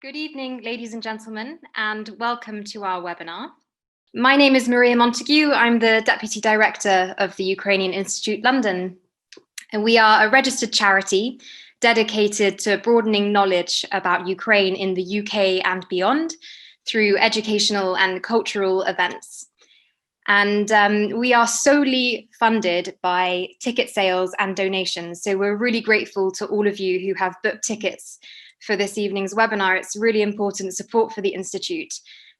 Good evening, ladies and gentlemen, and welcome to our webinar. My name is Maria Montague. I'm the Deputy Director of the Ukrainian Institute London, and we are a registered charity dedicated to broadening knowledge about Ukraine in the UK and beyond through educational and cultural events. And we are solely funded by ticket sales and donations. So we're really grateful to all of you who have booked tickets for this evening's webinar. It's really important support for the Institute.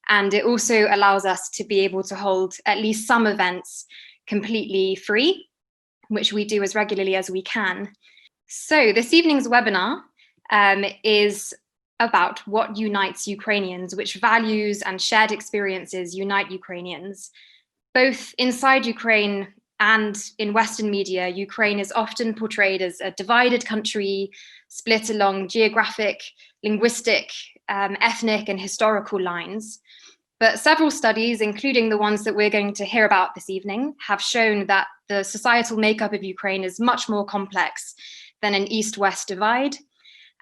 And it also allows us to be able to hold at least some events completely free, which we do as regularly as we can. So this evening's webinar is about what unites Ukrainians, which values and shared experiences unite Ukrainians. Both inside Ukraine and in Western media, Ukraine is often portrayed as a divided country, split along geographic, linguistic, ethnic, and historical lines. But several studies, including the ones that we're going to hear about this evening, have shown that the societal makeup of Ukraine is much more complex than an East-West divide.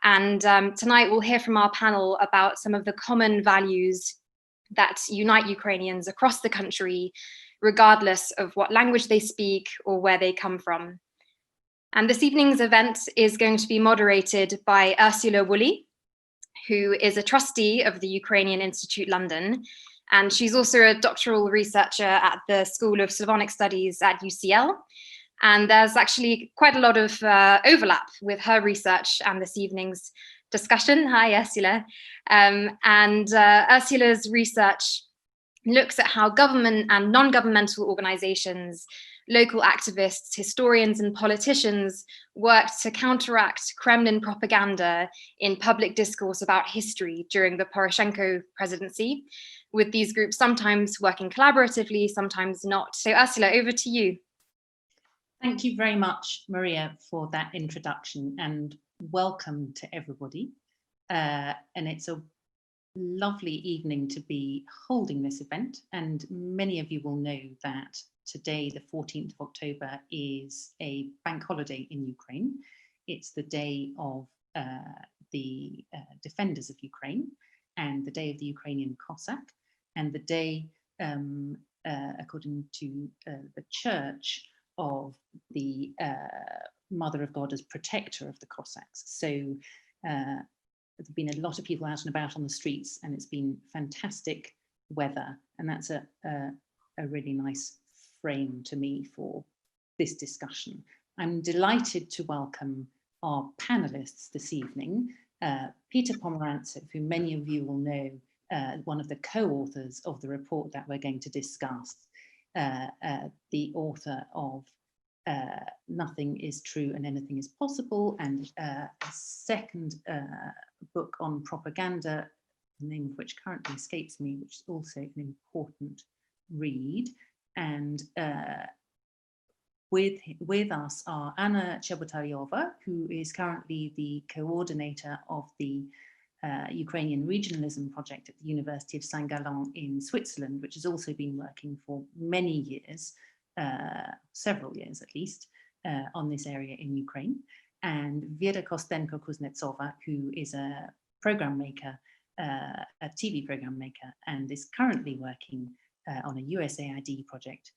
And tonight we'll hear from our panel about some of the common values that unite Ukrainians across the country, regardless of what language they speak or where they come from. And this evening's event is going to be moderated by Ursula Wolley, who is a trustee of the Ukrainian Institute London. And she's also a doctoral researcher at the School of Slavonic Studies at UCL. And there's actually quite a lot of overlap with her research and this evening's discussion. Hi, Ursula. Ursula's research looks at how government and non-governmental organizations, local activists, historians, and politicians worked to counteract Kremlin propaganda in public discourse about history during the Poroshenko presidency, with these groups sometimes working collaboratively, sometimes not. So Ursula, over to you. Thank you very much, Maria, for that introduction, and welcome to everybody. And it's a lovely evening to be holding this event, and many of you will know that today, the 14th of October, is a bank holiday in Ukraine. It's the day of the defenders of Ukraine, and the day of the Ukrainian Cossack, and the day, according to the Church, of the Mother of God as protector of the Cossacks. So there's been a lot of people out and about on the streets, and it's been fantastic weather, and that's a really nice frame to me for this discussion. I'm delighted to welcome our panelists this evening, Peter Pomerantsev, who many of you will know, one of the co-authors of the report that we're going to discuss, the author of Nothing is True and Anything is Possible, and a second book on propaganda, the name of which currently escapes me, which is also an important read. And with us are Anna Chebotariova, who is currently the coordinator of the Ukrainian regionalism project at the University of Gallen in Switzerland, which has also been working for many years, several years at least, on this area in Ukraine. And Vira Kostenko-Kuznetsova, who is a program maker, a TV program maker, and is currently working on a USAID project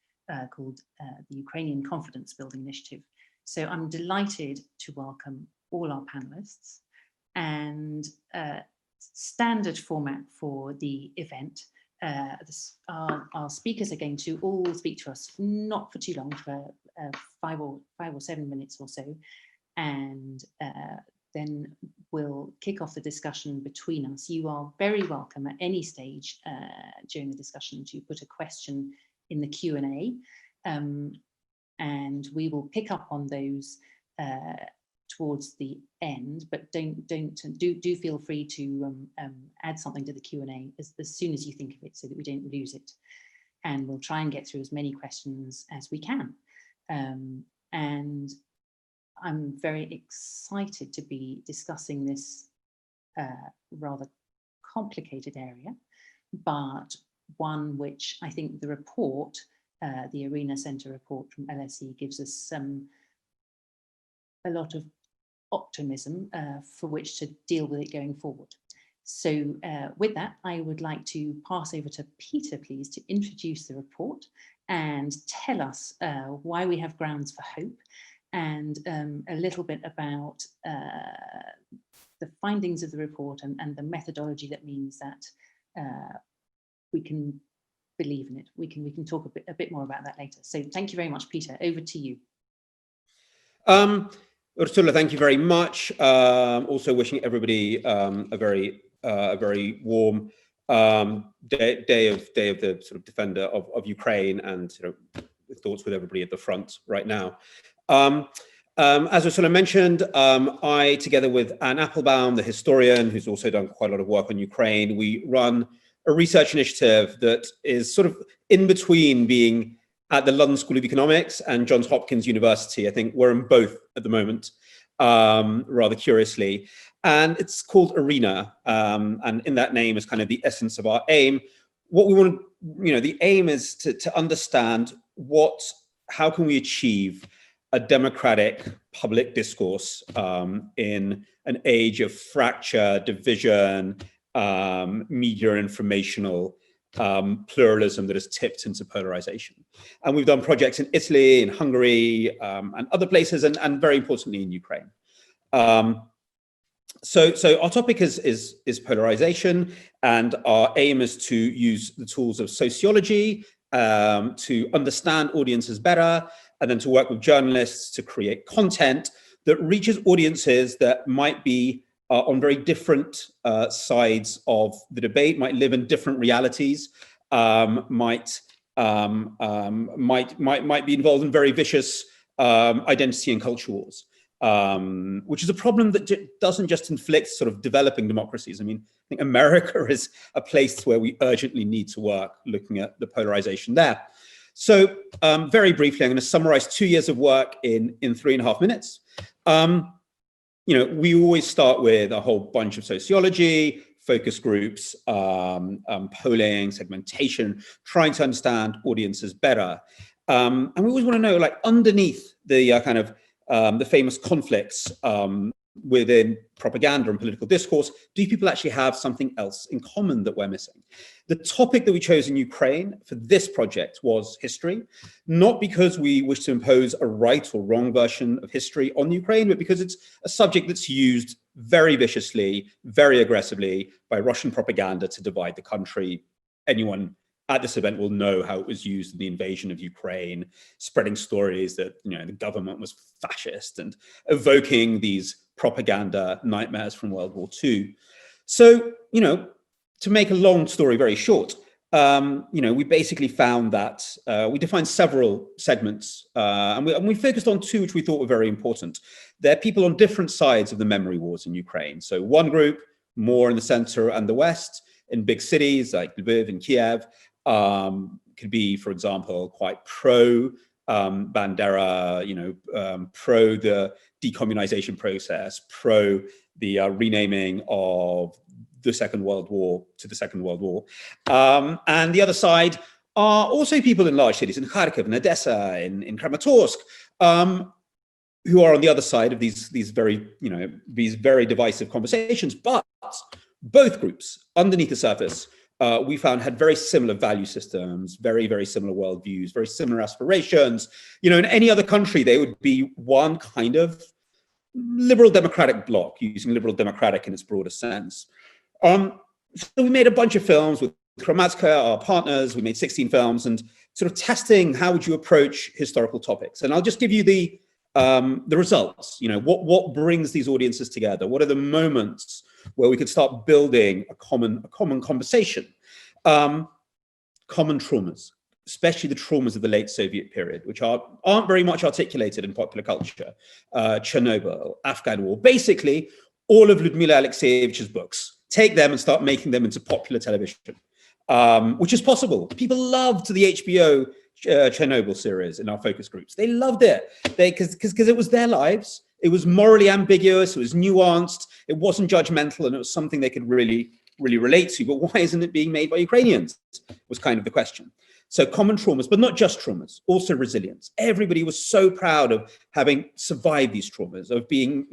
called the Ukrainian Confidence Building Initiative. So I'm delighted to welcome all our panelists. And standard format for the event, our speakers are going to all speak to us not for too long, for 5 or 7 minutes or so, and then we'll kick off the discussion between us. You are very welcome at any stage during the discussion to put a question in the Q&A, and we will pick up on those towards the end, but do feel free to add something to the Q&A as soon as you think of it, so that we don't lose it. And we'll try and get through as many questions as we can. And I'm very excited to be discussing this rather complicated area, but one which I think the report, the Arena Centre report from LSE, gives us a lot of optimism for which to deal with it going forward. So with that, I would like to pass over to Peter, please, to introduce the report and tell us why we have grounds for hope, and a little bit about the findings of the report and the methodology that means that we can believe in it. We can talk a bit more about that later. So thank you very much, Peter. Over to you. Ursula, thank you very much. Also wishing everybody a very warm day of the sort of defender of Ukraine, and thoughts with everybody at the front right now. As Ursula mentioned, I, together with Anne Applebaum, the historian, who's also done quite a lot of work on Ukraine, we run a research initiative that is sort of in between being at the London School of Economics and Johns Hopkins University. I think we're in both at the moment, rather curiously. And it's called ARENA. And in that name is kind of the essence of our aim. What we want to, the aim is to understand how can we achieve a democratic public discourse in an age of fracture, division, media informational pluralism that has tipped into polarization. And we've done projects in Italy, in Hungary, and other places, and very importantly in Ukraine. So our topic is polarization, and our aim is to use the tools of sociology to understand audiences better, and then to work with journalists to create content that reaches audiences that might be on very different sides of the debate, might live in different realities, might be involved in very vicious identity and culture wars, which is a problem that doesn't just inflict sort of developing democracies. I mean, I think America is a place where we urgently need to work, looking at the polarization there. So very briefly, I'm going to summarize 2 years of work in 3.5 minutes. We always start with a whole bunch of sociology, focus groups, polling, segmentation, trying to understand audiences better. And we always want to know, like, underneath the the famous conflicts within propaganda and political discourse, do people actually have something else in common that we're missing? The topic that we chose in Ukraine for this project was history, not because we wish to impose a right or wrong version of history on Ukraine, but because it's a subject that's used very viciously, very aggressively by Russian propaganda to divide the country. Anyone at this event will know how it was used in the invasion of Ukraine, spreading stories that the government was fascist and evoking these propaganda nightmares from World War II. So, to make a long story very short, we basically found that we defined several segments, and we focused on two which we thought were very important. They're people on different sides of the memory wars in Ukraine. So one group more in the center and the west, in big cities like Lviv and Kiev, could be, for example, quite pro Bandera, pro the decommunization process, pro the renaming of the Second World War to the Second World War. And the other side are also people in large cities, in Kharkiv, in Odessa, in Kramatorsk, who are on the other side of these very divisive conversations. But both groups, underneath the surface, we found had very similar value systems, very, very similar worldviews, very similar aspirations. In any other country, they would be one kind of liberal democratic bloc, using liberal democratic in its broader sense. So we made a bunch of films with Hromadska, our partners. We made 16 films, and sort of testing how would you approach historical topics. And I'll just give you the results. What brings these audiences together? What are the moments where we could start building a common conversation? Common traumas, especially the traumas of the late Soviet period, which aren't very much articulated in popular culture. Chernobyl, Afghan war, basically all of Lyudmila Alexeyevich's books. Take them and start making them into popular television, which is possible. People loved the HBO Chernobyl series in our focus groups. They loved it because it was their lives. It was morally ambiguous. It was nuanced. It wasn't judgmental, and it was something they could really, really relate to. But why isn't it being made by Ukrainians? Was kind of the question. So common traumas, but not just traumas, also resilience. Everybody was so proud of having survived these traumas, of being,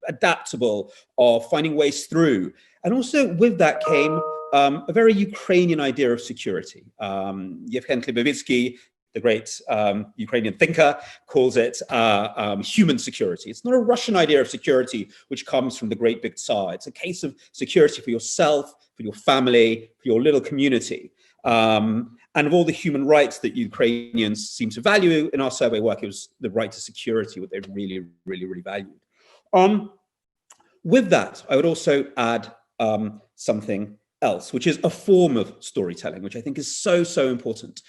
adaptable, of finding ways through. And also with that came a very Ukrainian idea of security. Yevhen Klibovitsky, the great Ukrainian thinker, calls it human security. It's not a Russian idea of security, which comes from the great big Tsar. It's a case of security for yourself, for your family, for your little community. And of all the human rights that Ukrainians seem to value in our survey work, it was the right to security, what they really, really, really valued. With that, I would also add something else, which is a form of storytelling, which I think is so, so important.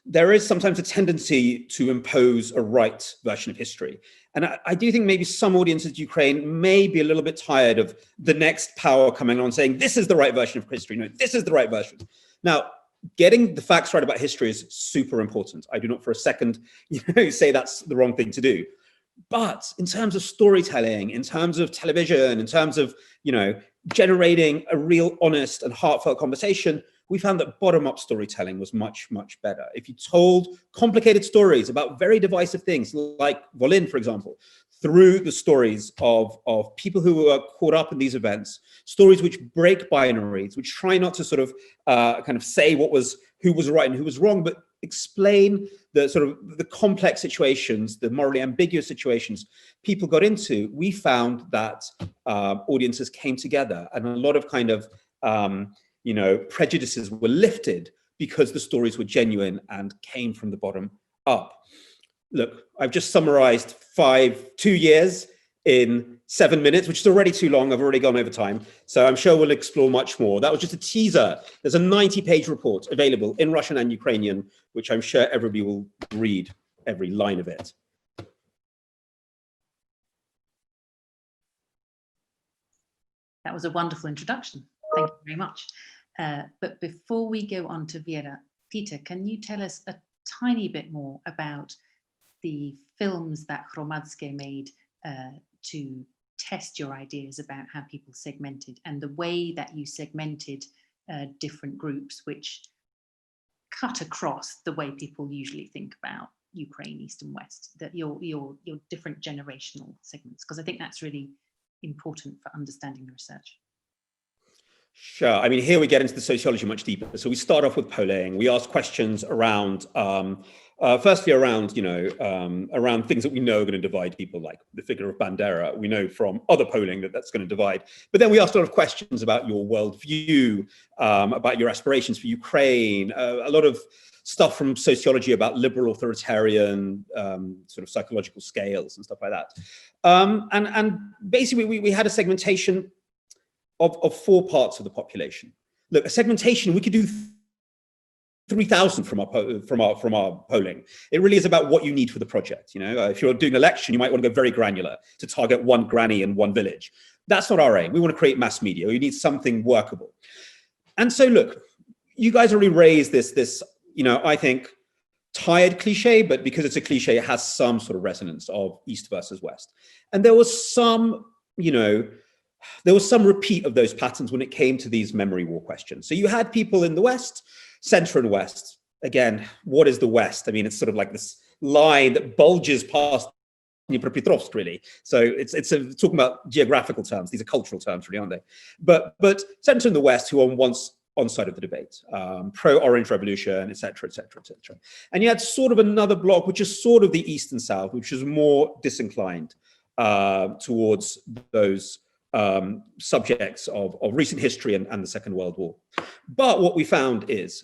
There is sometimes a tendency to impose a right version of history. And I do think maybe some audiences in Ukraine may be a little bit tired of the next power coming on saying, this is the right version of history. No, this is the right version. Now, getting the facts right about history is super important. I do not for a second, say that's the wrong thing to do. But in terms of storytelling, in terms of television, in terms of, generating a real honest and heartfelt conversation, we found that bottom-up storytelling was much, much better. If you told complicated stories about very divisive things, like Wolley, for example, through the stories of people who are caught up in these events, stories which break binaries, which try not to sort of kind of say who was right and who was wrong, but explain the sort of the complex situations, the morally ambiguous situations people got into, we found that audiences came together and a lot of kind of prejudices were lifted because the stories were genuine and came from the bottom up. Look, I've just summarized 2 years in 7 minutes, which is already too long. I've already gone over time. So I'm sure we'll explore much more. That was just a teaser. There's a 90-page report available in Russian and Ukrainian, which I'm sure everybody will read every line of it. That was a wonderful introduction. Thank you very much. But before we go on to Vira, Peter, can you tell us a tiny bit more about the films that Hromadske made to test your ideas about how people segmented and the way that you segmented different groups, which cut across the way people usually think about Ukraine, East and West, that your different generational segments, because I think that's really important for understanding the research. Sure. I mean, here we get into the sociology much deeper. So we start off with polling. We ask questions around, firstly around, around things that we know are going to divide people, like the figure of Bandera. We know from other polling that that's going to divide. But then we ask a lot of questions about your worldview, about your aspirations for Ukraine, a lot of stuff from sociology about liberal authoritarian sort of psychological scales and stuff like that. And basically we had a segmentation of 4 parts of the population. Look, a segmentation, we could do 3,000 from our polling. It really is about what you need for the project. If you're doing an election, you might want to go very granular to target one granny in one village. That's not our aim. We want to create mass media. You need something workable. And so, look, you guys already raised this, I think, tired cliche, but because it's a cliche, it has some sort of resonance of East versus West. And there was some, there was some repeat of those patterns when it came to these memory war questions. So you had people in the West, Center and West. Again, what is the West? I mean, it's sort of like this line that bulges past Dnipropetrovsk, really. So it's talking about geographical terms. These are cultural terms, really, aren't they? But Center and the West, who are on side of the debate, pro-Orange Revolution, et cetera, et cetera, et cetera. And you had sort of another block, which is sort of the East and South, which is more disinclined towards those subjects of recent history and the Second World War. But what we found is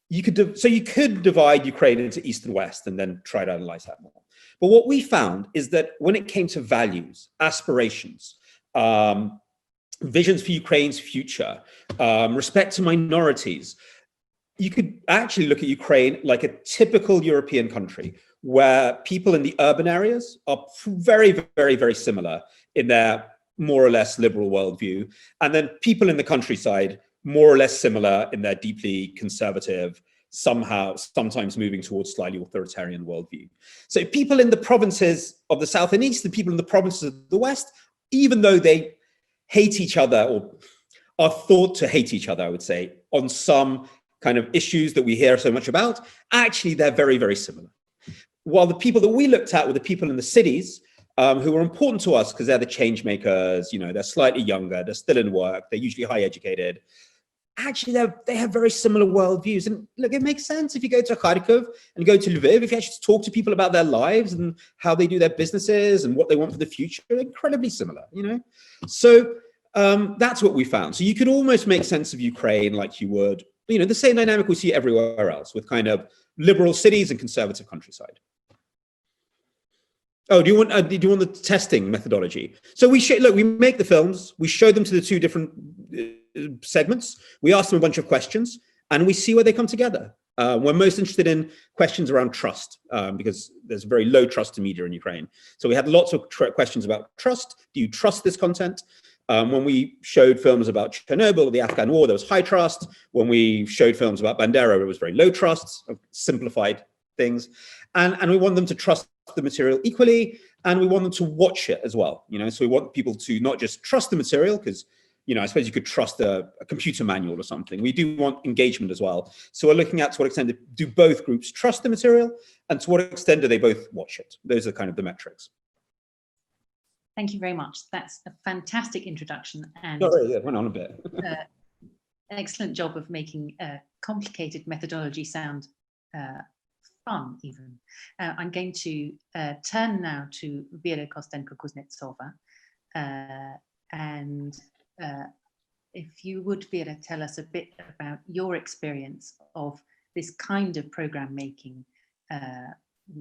you could divide Ukraine into East and West and then try to analyze that more. But what we found is that when it came to values, aspirations, visions for Ukraine's future, respect to minorities, you could actually look at Ukraine like a typical European country where people in the urban areas are very, very, very similar in their more or less liberal worldview, and then people in the countryside more or less similar in their deeply conservative, sometimes moving towards slightly authoritarian worldview. So people in the provinces of the South and East and people in the provinces of the West, even though they hate each other or are thought to hate each other, I would say, on some kind of issues that we hear so much about, actually they're very, very similar. While the people that we looked at were the people in the cities, who are important to us because they're the change makers. They're slightly younger, they're still in work, they're usually high educated. Actually, they have very similar worldviews. And look, it makes sense if you go to Kharkiv and go to Lviv, if you actually talk to people about their lives and how they do their businesses and what they want for the future, they're incredibly similar, So that's what we found. So you could almost make sense of Ukraine like you would, the same dynamic we see everywhere else with kind of liberal cities and conservative countryside. Oh, do you want the testing methodology? So we make the films, we show them to the two different segments, we ask them a bunch of questions, and we see where they come together. We're most interested in questions around trust, because there's very low trust in media in Ukraine. So we had lots of questions about trust. Do you trust this content? When we showed films about Chernobyl or the Afghan war, there was high trust. When we showed films about Bandera, it was very low trust, simplified things. And we want them to trust the material equally, and we want them to watch it as well. So we want people to not just trust the material, because I suppose you could trust a computer manual or something. We do want engagement as well. So we're looking at to what extent do both groups trust the material, and to what extent do they both watch it. Those are kind of the metrics. Thank you very much. That's a fantastic introduction, and went on a bit. An excellent job of making a complicated methodology sound fun, even. I'm going to turn now to Vira Kostenko-Kuznetsova, and if you would, Vira, tell us a bit about your experience of this kind of program making,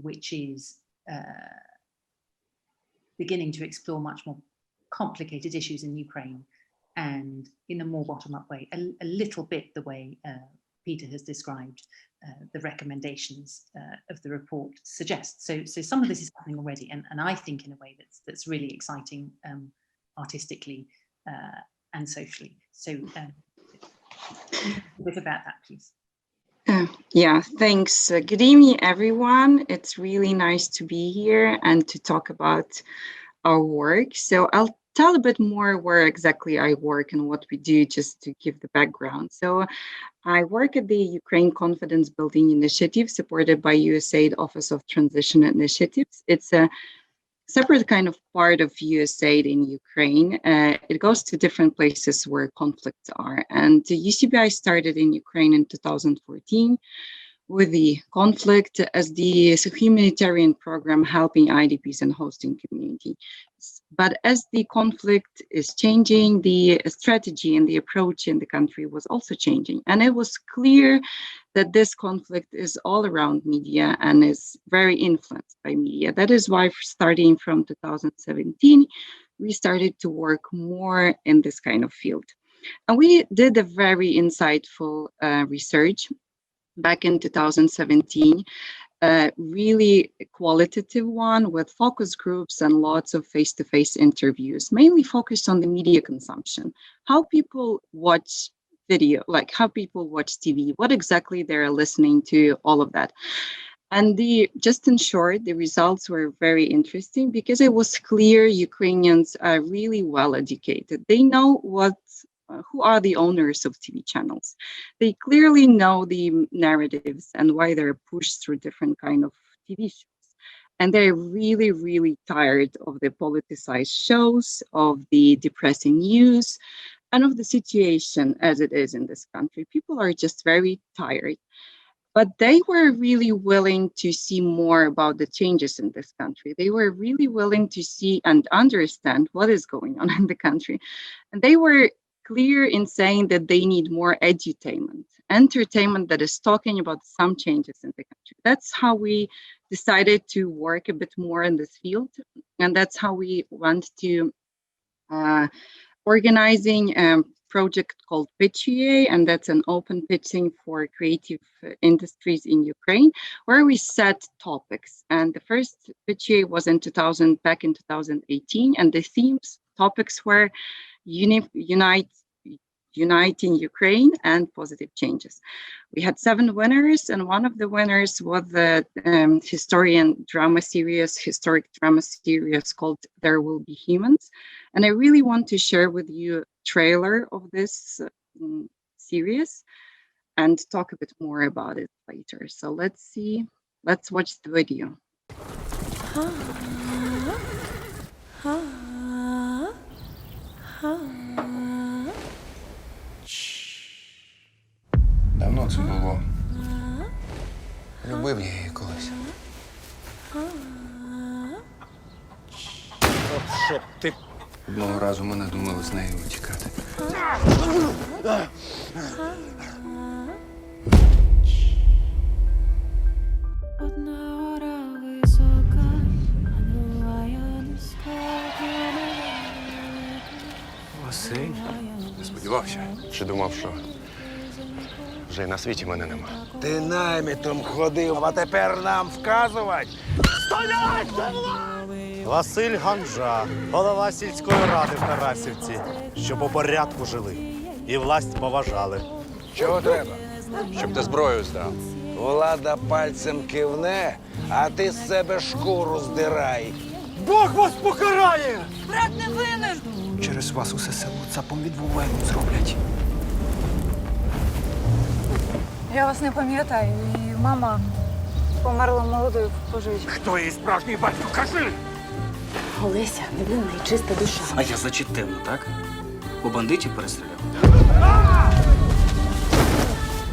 which is beginning to explore much more complicated issues in Ukraine, and in a more bottom-up way, a little bit the way Peter has described the recommendations of the report suggest. So some of this is happening already, and I think in a way that's really exciting artistically and socially. So a bit about that, please. Yeah, thanks. Good evening, everyone. It's really nice to be here and to talk about our work. So I'll tell a bit more where exactly I work and what we do, just to give the background. So I work at the Ukraine Confidence Building Initiative, supported by USAID Office of Transition Initiatives. It's a separate kind of part of USAID in Ukraine. It goes to different places where conflicts are. And the UCBI started in Ukraine in 2014 with the conflict as the humanitarian program helping IDPs and hosting community. But as the conflict is changing, the strategy and the approach in the country was also changing. And it was clear that this conflict is all around media and is very influenced by media. That is why, starting from 2017, we started to work more in this kind of field. And we did a very insightful research back in 2017, really qualitative one with focus groups and lots of face-to-face interviews, mainly focused on the media consumption, how people watch video, like how people watch TV, what exactly they're listening to, all of that. And just in short, the results were very interesting because it was clear Ukrainians are really well educated. They know who are the owners of TV channels. They clearly know the narratives and why they're pushed through different kind of TV shows. And they're really, really tired of the politicized shows, of the depressing news, and of the situation as it is in this country. People are just very tired. But they were really willing to see more about the changes in this country. They were really willing to see and understand what is going on in the country. And they were clear in saying that they need more entertainment that is talking about some changes in the country. That's how we decided to work a bit more in this field. And that's how we went to organizing a project called Pitchie, and that's an open pitching for creative industries in Ukraine, where we set topics. And the first Pitchie was back in 2018, and the topics were uniting Ukraine and positive changes. We had 7 winners, and one of the winners was the historic drama series called There Will Be Humans. And I really want to share with you a trailer of this series and talk a bit more about it later. So let's watch the video. Давно це було. Любив я її колись. Щоб ти... Одного разу ми надумали з нею утікати. Василь? Не сподівався. Чи думав, що вже й на світі мене нема? Ти наймітом ходив, а тепер нам вказувати? Василь Ганжа, голова сільської ради в Тарасівці, щоб по порядку жили і власть поважали. Чого треба? Щоб ти зброю здав. Влада пальцем кивне, а ти з себе шкуру здирай. Бог вас покарає! Брат не винен! Через вас усе село цапом від вовену зроблять. Я вас не пам'ятаю, і мама померла молодою в пожежі. Хто її справжній батько? Кажи! Олеся, невинна і чиста душа. А я зачитивно, так? У бандитів перестріляв.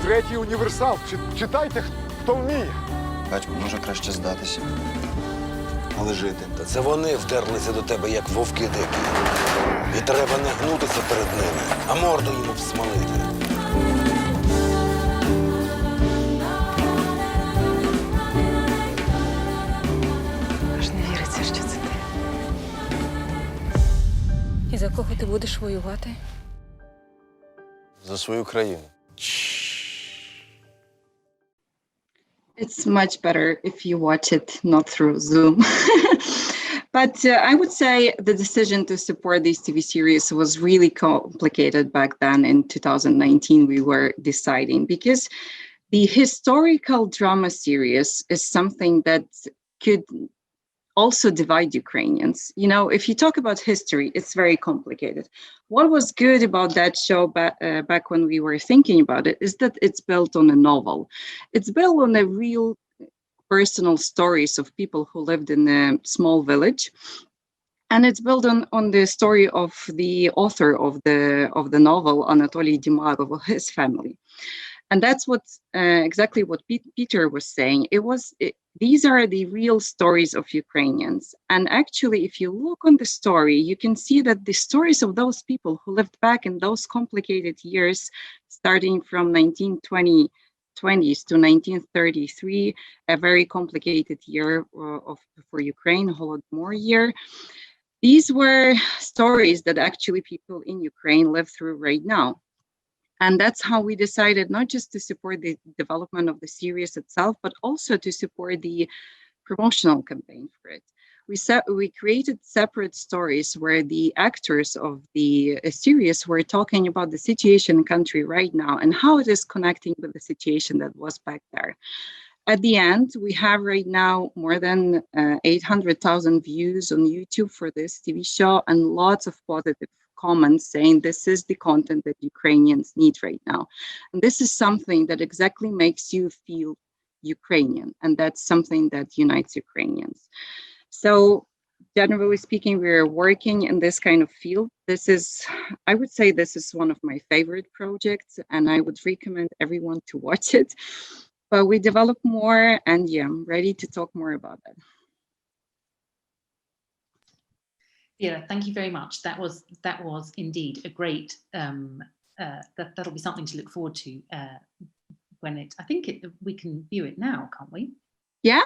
Третій універсал. Читайте, хто вміє. Батько, може краще здатися. Але жити. Та це вони вдерлися до тебе, як вовки дикі. І треба не гнутися перед ними, а морду йому всмалити. Аж не віриться, що це ти. І за кого ти будеш воювати? За свою країну. It's much better if you watch it not through Zoom. But I would say the decision to support this TV series was really complicated back then. In 2019, we were deciding because the historical drama series is something that could also divide Ukrainians. You know, if you talk about history, it's very complicated. What was good about that show back when we were thinking about it is that it's built on a novel. It's built on a real personal stories of people who lived in a small village. And it's built on the story of the author of the novel, Anatoly Dimagov, his family. And that's what exactly what Peter was saying. These are the real stories of Ukrainians. And actually, if you look on the story, you can see that the stories of those people who lived back in those complicated years, starting from 1920s to 1933, a very complicated year for Ukraine, Holodomor year. These were stories that actually people in Ukraine live through right now. And that's how we decided not just to support the development of the series itself, but also to support the promotional campaign for it. We created separate stories where the actors of the series were talking about the situation in the country right now and how it is connecting with the situation that was back there. At the end, we have right now more than 800,000 views on YouTube for this TV show and lots of positive comments saying this is the content that Ukrainians need right now. And this is something that exactly makes you feel Ukrainian. And that's something that unites Ukrainians. So generally speaking, we're working in this kind of field. I would say this is one of my favorite projects, and I would recommend everyone to watch it. But we develop more, and yeah, I'm ready to talk more about that. Vira, thank you very much. That was indeed a great. That'll be something to look forward to when it. I think we can view it now, can't we? Yeah.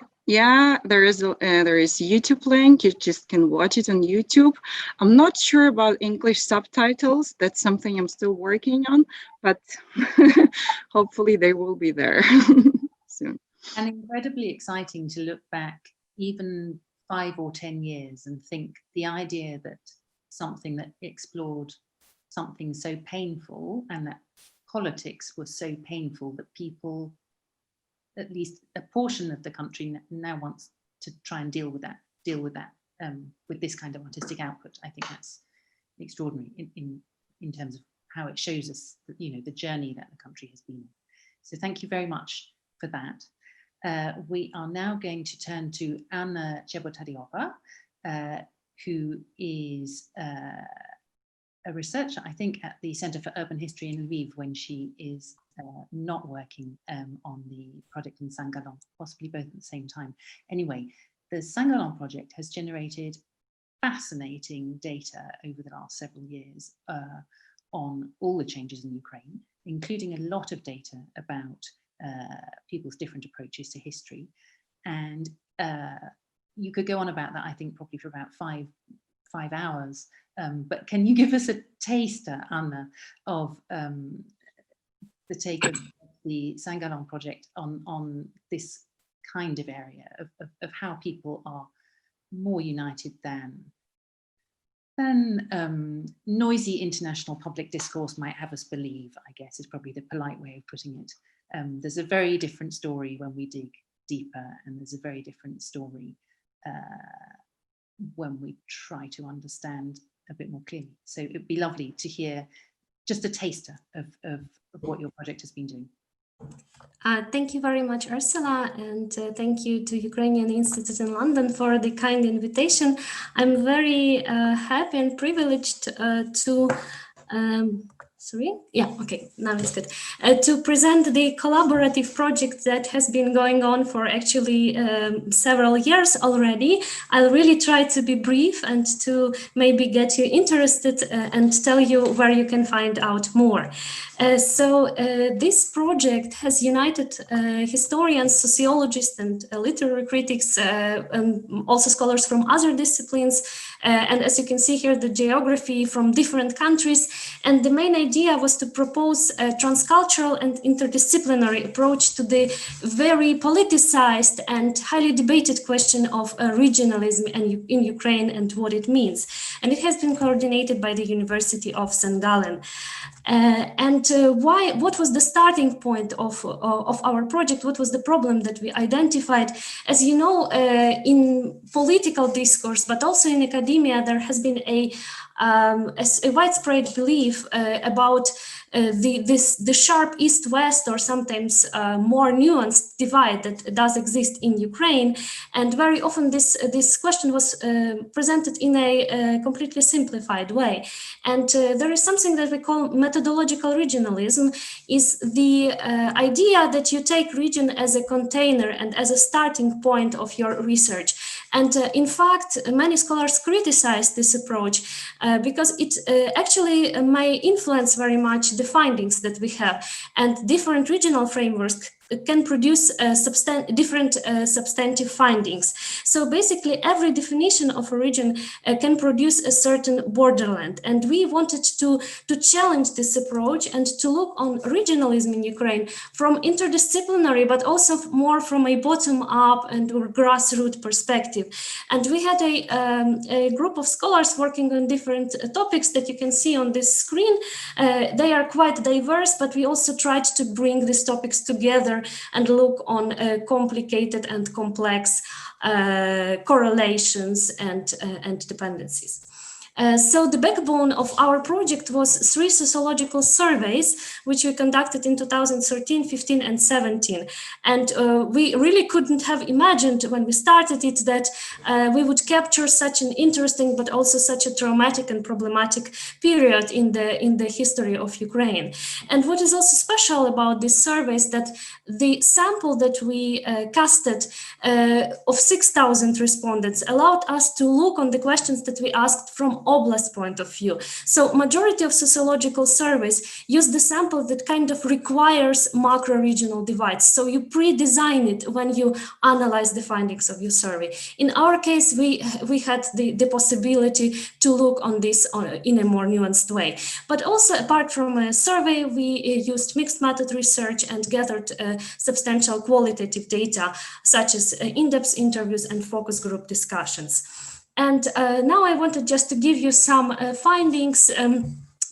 There is a YouTube link. You just can watch it on YouTube. I'm not sure about English subtitles. That's something I'm still working on, but hopefully they will be there soon. And incredibly exciting to look back even 5 or 10 years and think the idea that something that explored something so painful and that politics was so painful that people, at least a portion of the country now wants to try and deal with that with this kind of artistic output. I think that's extraordinary in terms of how it shows us that, the journey that the country has been on. So thank you very much for that. We are now going to turn to Anna Chebotariova, who is a researcher, I think, at the Center for Urban History in Lviv when she is not working on the project in Saint-Gallen, possibly both at the same time. Anyway, the Saint-Gallen project has generated fascinating data over the last several years on all the changes in Ukraine, including a lot of data about people's different approaches to history. And you could go on about that, I think, probably for about five hours. But can you give us a taster, Anna, of the take of the Saint-Gallen project on this kind of area of how people are more united than noisy international public discourse might have us believe, I guess, is probably the polite way of putting it. There's a very different story when we dig deeper, and there's a very different story when we try to understand a bit more clearly. So it'd be lovely to hear just a taster of what your project has been doing. Thank you very much, Ursula, and thank you to Ukrainian Institute in London for the kind invitation. I'm very happy and privileged to now it's good. To present the collaborative project that has been going on for actually several years already. I'll really try to be brief and to maybe get you interested and tell you where you can find out more. This project has united historians, sociologists, and literary critics, and also scholars from other disciplines. And as you can see here, the geography from different countries. And the main idea was to propose a transcultural and interdisciplinary approach to the very politicized and highly debated question of regionalism in Ukraine and what it means. And it has been coordinated by the University of St. Gallen. What was the starting point of our project? What was the problem that we identified? As you know, in political discourse, but also in academia, there has been a widespread belief about the sharp east-west, or sometimes more nuanced divide that does exist in Ukraine. And very often this question was presented in a completely simplified way. And there is something that we call methodological regionalism, is the idea that you take region as a container and as a starting point of your research. And in fact, many scholars criticize this approach because it actually may influence very much the findings that we have, and different regional frameworks can produce different substantive findings. So basically, every definition of a region can produce a certain borderland. And we wanted to challenge this approach and to look on regionalism in Ukraine from interdisciplinary, but also more from a bottom-up and grassroots perspective. And we had a group of scholars working on different topics that you can see on this screen. They are quite diverse, but we also tried to bring these topics together and look on complicated and complex correlations and dependencies. So the backbone of our project was 3 sociological surveys, which we conducted in 2013, 15, and 17. And we really couldn't have imagined when we started it that we would capture such an interesting, but also such a traumatic and problematic period in the history of Ukraine. And what is also special about this survey is that the sample that we casted of 6,000 respondents allowed us to look on the questions that we asked from oblast point of view. So majority of sociological surveys use the sample that kind of requires macro-regional divides. So you pre-design it when you analyze the findings of your survey. In our case, we had the possibility to look on this in a more nuanced way. But also, apart from a survey, we used mixed method research and gathered substantial qualitative data, such as in-depth interviews and focus group discussions. And now I wanted just to give you some findings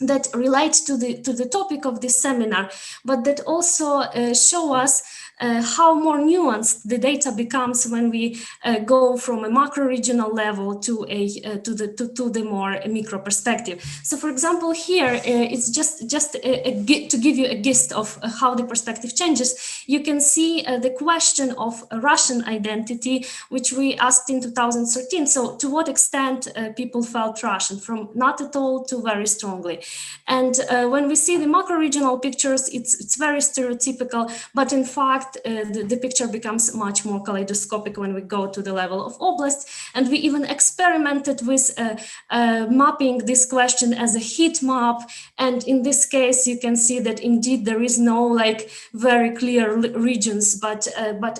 that relate to the topic of this seminar, but that also show us how more nuanced the data becomes when we go from a macro-regional level to the more micro perspective. So, for example, here it's just to give you a gist of how the perspective changes. You can see the question of Russian identity, which we asked in 2013. So, to what extent people felt Russian, from not at all to very strongly. And when we see the macro-regional pictures, it's very stereotypical, but in fact, the picture becomes much more kaleidoscopic when we go to the level of oblast. And we even experimented with mapping this question as a heat map. And in this case, you can see that indeed there is no like very clear regions, but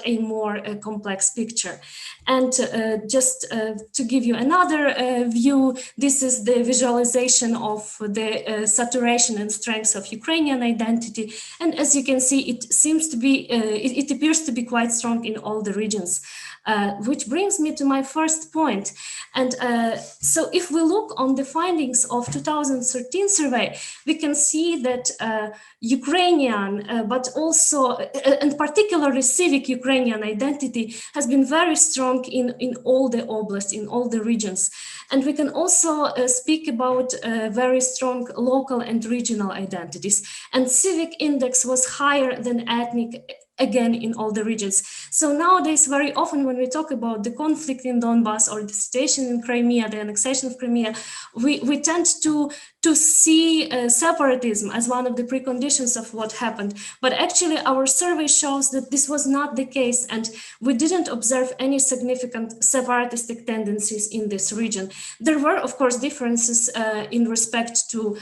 a more complex picture. And just to give you another view, this is the visualization of the saturation and strengths of Ukrainian identity. And as you can see, it seems to be, it appears to be quite strong in all the regions. Which brings me to my first point. And so if we look on the findings of 2013 survey, we can see that Ukrainian, but also, and particularly civic Ukrainian identity has been very strong in all the oblasts, in all the regions. And we can also speak about very strong local and regional identities. And civic index was higher than ethnic, again, in all the regions. So nowadays, very often when we talk about the conflict in Donbass or the situation in Crimea, the annexation of Crimea, we tend to see separatism as one of the preconditions of what happened. But actually, our survey shows that this was not the case, and we didn't observe any significant separatistic tendencies in this region. There were, of course, differences in respect to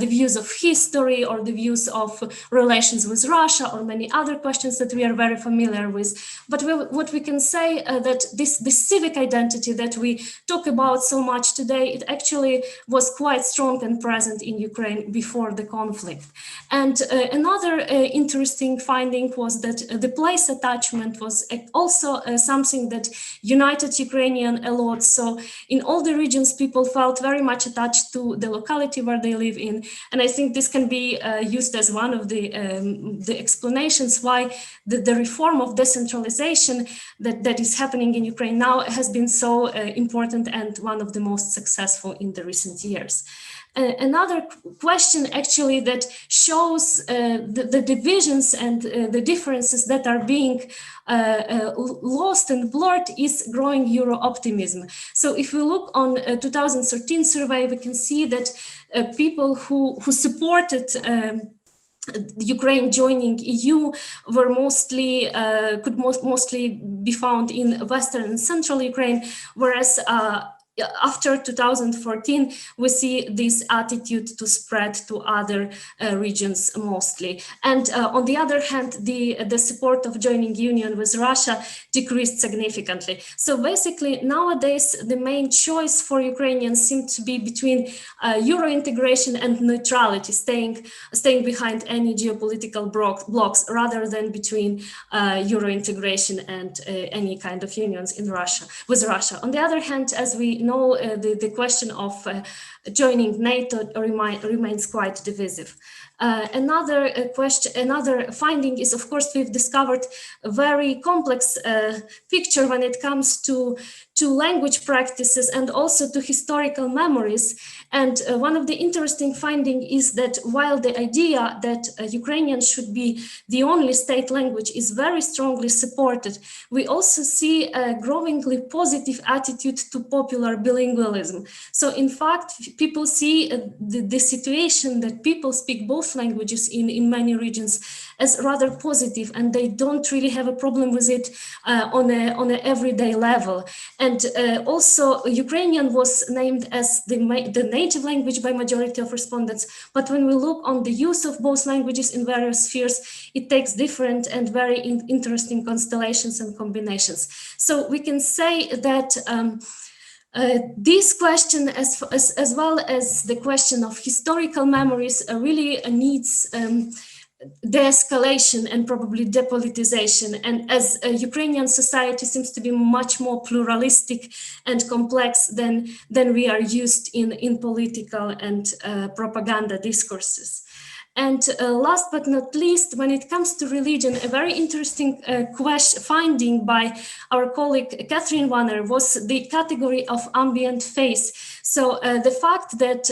the views of history or the views of relations with Russia or many other questions that we are very familiar with. But what we can say that this civic identity that we talk about so much today, it actually was quite strong and present in Ukraine before the conflict. And another interesting finding was that the place attachment was also something that united Ukrainian a lot. So in all the regions, people felt very much attached to the locality where they live in. And I think this can be used as one of the explanations why the reform of decentralization that is happening in Ukraine now has been so important and one of the most successful in the recent years. Another question actually that shows the divisions and the differences that are being lost and blurred is growing Euro-optimism. So if we look on 2013 survey, we can see that people who supported Ukraine joining EU were mostly mostly be found in Western and Central Ukraine, whereas after 2014, we see this attitude to spread to other regions mostly. And on the other hand, the support of joining union with Russia decreased significantly. So basically, nowadays, the main choice for Ukrainians seems to be between Euro integration and neutrality, staying behind any geopolitical blocks, rather than between Euro integration and any kind of unions in Russia with Russia. On the other hand, as we know, the question of joining NATO remains quite divisive. Another finding is, of course, we've discovered a very complex picture when it comes to language practices and also to historical memories. And one of the interesting findings is that while the idea that Ukrainian should be the only state language is very strongly supported, we also see a growingly positive attitude to popular bilingualism. So in fact, people see the situation that people speak both languages in many regions as rather positive, and they don't really have a problem with it on an everyday level. And also, Ukrainian was named as the native language by majority of respondents. But when we look on the use of both languages in various spheres, it takes different and very interesting constellations and combinations. So we can say that this question, as well as the question of historical memories, really needs de-escalation and probably depolitization. And as a Ukrainian society seems to be much more pluralistic and complex than we are used in political and propaganda discourses. And last but not least, when it comes to religion, a very interesting finding by our colleague Catherine Wanner was the category of ambient faith. So the fact that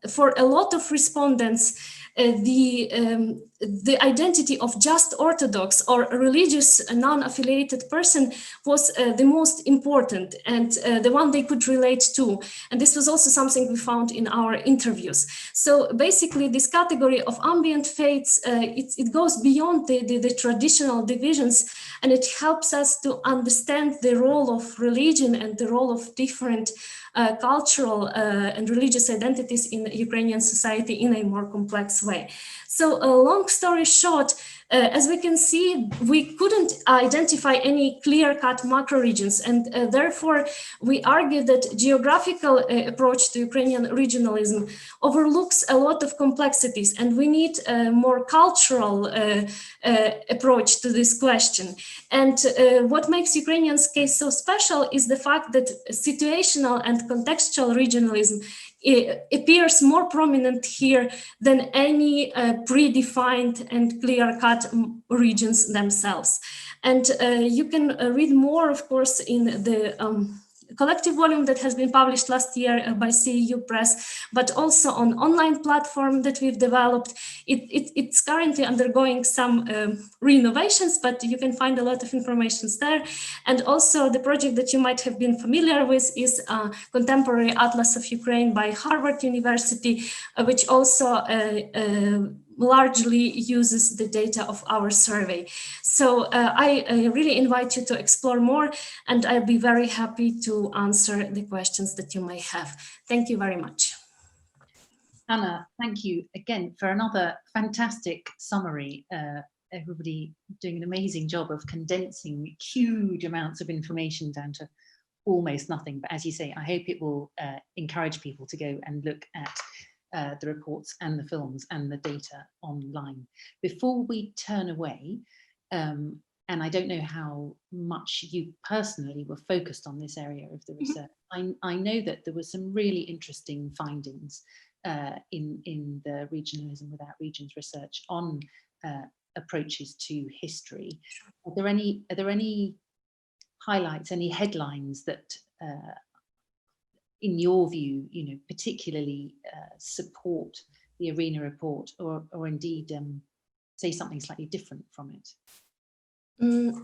for a lot of respondents, the identity of just Orthodox or religious non-affiliated person was the most important and the one they could relate to. And this was also something we found in our interviews. So basically this category of ambient faiths, it goes beyond the traditional divisions, and it helps us to understand the role of religion and the role of different cultural and religious identities in Ukrainian society in a more complex way. So long story short, as we can see, we couldn't identify any clear-cut macro regions, and therefore we argue that geographical approach to Ukrainian regionalism overlooks a lot of complexities, and we need a more cultural approach to this question. And what makes Ukrainian's case so special is the fact that situational and contextual regionalism appears more prominent here than any predefined and clear-cut regions themselves. And you can read more, of course, in the collective volume that has been published last year by CEU Press, but also on online platform that we've developed. It's currently undergoing some renovations, but you can find a lot of information there. And also the project that you might have been familiar with is Contemporary Atlas of Ukraine by Harvard University, which also largely uses the data of our survey. So I really invite you to explore more, and I'll be very happy to answer the questions that you may have. Thank you very much. Anna, thank you again for another fantastic summary. Everybody doing an amazing job of condensing huge amounts of information down to almost nothing. But as you say, I hope it will encourage people to go and look at the reports and the films and the data online. Before we turn away, and I don't know how much you personally were focused on this area of the research, I know that there were some really interesting findings in the Regionalism Without Regions research on approaches to history. Are there any highlights, any headlines that in your view, particularly support the ARENA report, or indeed say something slightly different from it?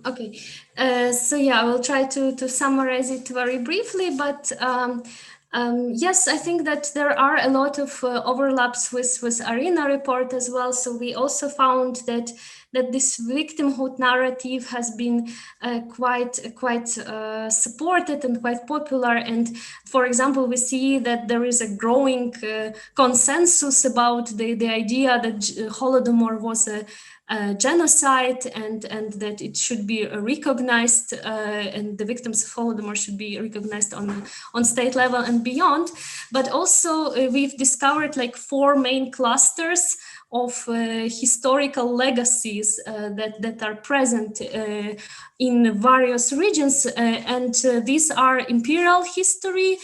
Okay, so yeah, I will try to summarize it very briefly, but yes, I think that there are a lot of overlaps with ARENA report as well. So we also found that this victimhood narrative has been quite supported and quite popular. And for example, we see that there is a growing consensus about the idea that Holodomor was a genocide and that it should be recognized and the victims of Holodomor should be recognized on state level and beyond. But also we've discovered like 4 main clusters of historical legacies that are present in various regions, and these are imperial history,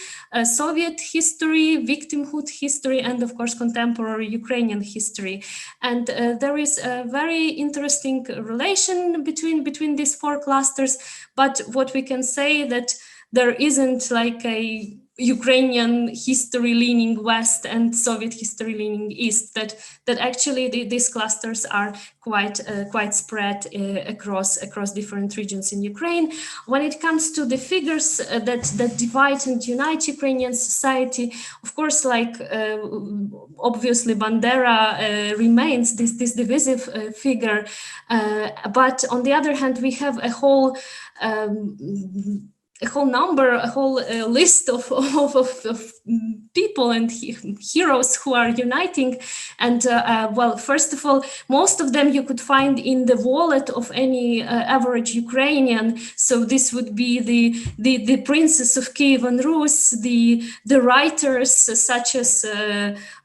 Soviet history, victimhood history, and of course contemporary Ukrainian history. And there is a very interesting relation between these 4 clusters, but what we can say that there isn't like a Ukrainian history leaning west and Soviet history leaning east, that actually these clusters are quite spread across different regions in Ukraine. When it comes to the figures that divide and unite Ukrainian society, of course, like obviously Bandera remains this divisive figure, but on the other hand, we have a whole list of people and heroes who are uniting. And well, first of all, most of them you could find in the wallet of any average Ukrainian. So this would be the princes of Kiev and Rus, the writers such as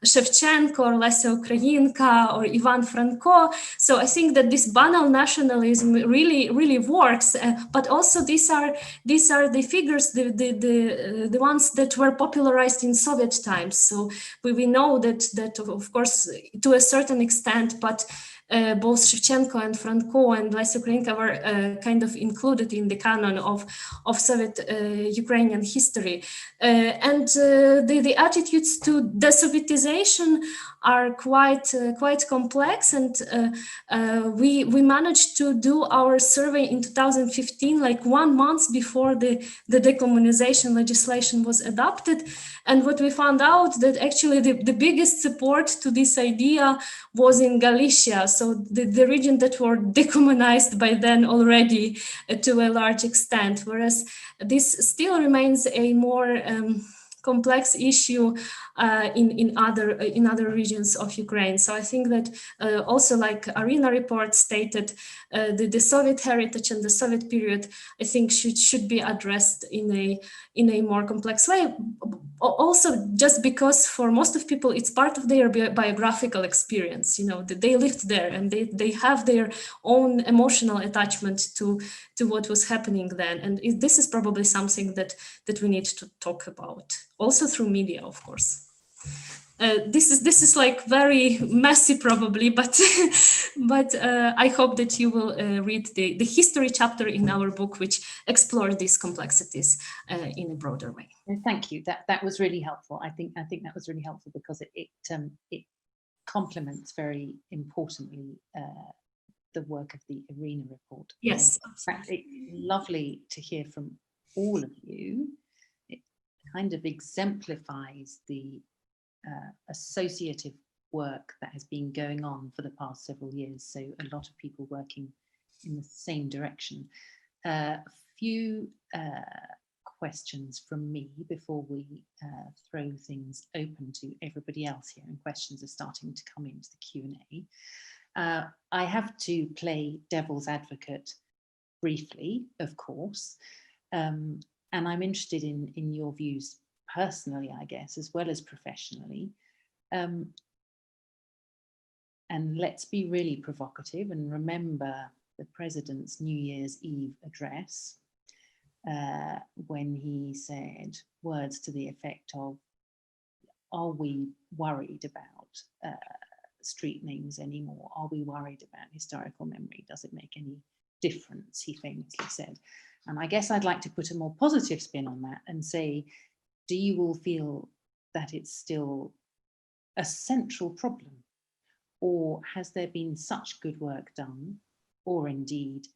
Shevchenko or Lesya Ukrainka or Ivan Franko. So I think that this banal nationalism really works, but also these are are the figures, the ones that were popularized in Soviet times. So we know that of course to a certain extent, but both Shevchenko and Franco and Lesya Ukrainka were kind of included in the canon of Soviet Ukrainian history. And the attitudes to desovietization are quite complex, and we managed to do our survey in 2015, like 1 month before the decommunization legislation was adopted. And what we found out that actually the biggest support to this idea was in Galicia, so the region that were decommunized by then already to a large extent, whereas this still remains a more complex issue in other regions of Ukraine. So I think that also, like Arena report stated, the Soviet heritage and the Soviet period, I think should be addressed in a more complex way. Also, just because for most of people it's part of their biographical experience. You know, that they lived there and they have their own emotional attachment to what was happening then. And this is probably something that we need to talk about, also through media, of course. This is like very messy probably, but I hope that you will read the history chapter in our book, which explore these complexities in a broader way. Thank you. That was really helpful. I think that was really helpful because it complements very importantly the work of the Arena report. Yes. In fact, it's lovely to hear from all of you. It kind of exemplifies the associative work that has been going on for the past several years. So a lot of people working in the same direction. A few questions from me before we throw things open to everybody else here, and questions are starting to come into the Q&A. I have to play devil's advocate briefly, of course, and I'm interested in your views personally, I guess, as well as professionally. And let's be really provocative and remember the president's New Year's Eve address when he said words to the effect of, are we worried about street names anymore? Are we worried about historical memory? Does it make any difference? He famously said. And I guess I'd like to put a more positive spin on that and say, do you all feel that it's still a central problem? Or has there been such good work done? Or indeed,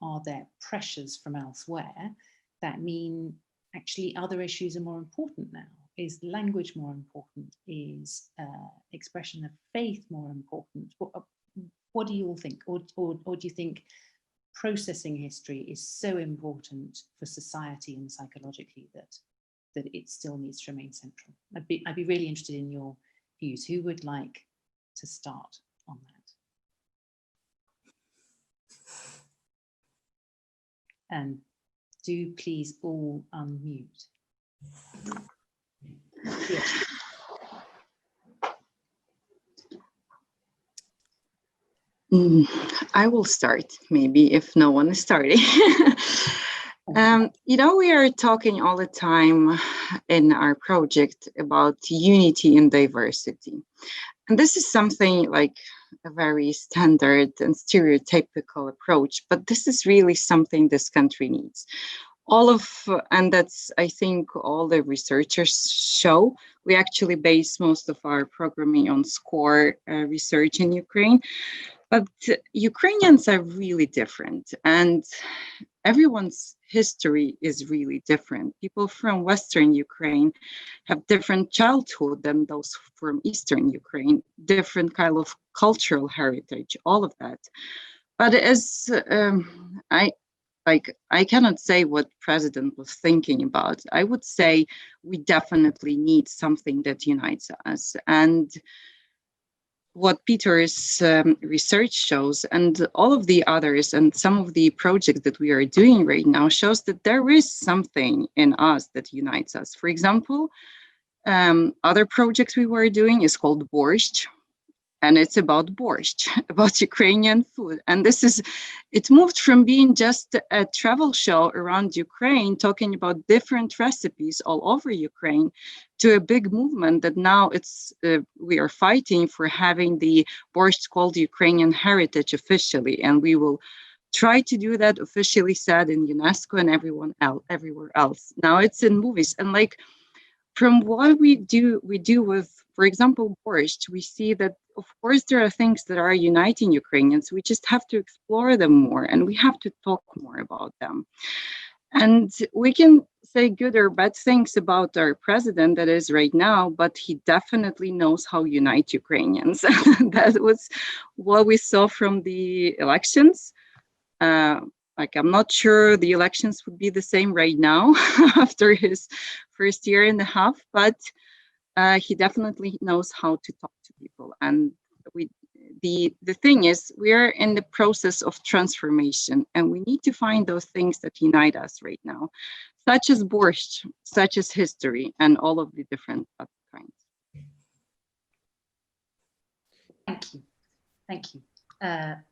are there pressures from elsewhere that mean actually other issues are more important now? Is language more important? Is expression of faith more important? What do you all think? Or do you think processing history is so important for society and psychologically that it still needs to remain central? I'd be really interested in your views. Who would like to start on that? And do please all unmute. Yes. I will start, maybe, if no one is starting. You know, we are talking all the time in our project about unity and diversity. And this is something like a very standard and stereotypical approach, but this is really something this country needs. And that's, I think, all the researchers show. We actually base most of our programming on SCORE research in Ukraine. But Ukrainians are really different, and everyone's history is really different. People from Western Ukraine have different childhood than those from Eastern Ukraine, different kind of cultural heritage, all of that. But as I cannot say what president was thinking about. I would say we definitely need something that unites us. And what Peter's research shows, and all of the others, and some of the projects that we are doing right now, shows that there is something in us that unites us. For example, other projects we were doing is called Borscht. and it's about borscht, about Ukrainian food. And it moved from being just a travel show around Ukraine, talking about different recipes all over Ukraine, to a big movement that now we are fighting for having the borscht called Ukrainian heritage officially. And we will try to do that officially said in UNESCO and everywhere else. Now it's in movies. And like, from what we do with, for example, borscht, we see that, of course, there are things that are uniting Ukrainians. We just have to explore them more, and we have to talk more about them. And we can say good or bad things about our president that is right now, but he definitely knows how to unite Ukrainians. That was what we saw from the elections. Like, I'm not sure the elections would be the same right now after his first year and a half, but he definitely knows how to talk to people. And the thing is, we are in the process of transformation, and we need to find those things that unite us right now, such as borscht, such as history, and all of the different other kinds. Thank you. Thank you.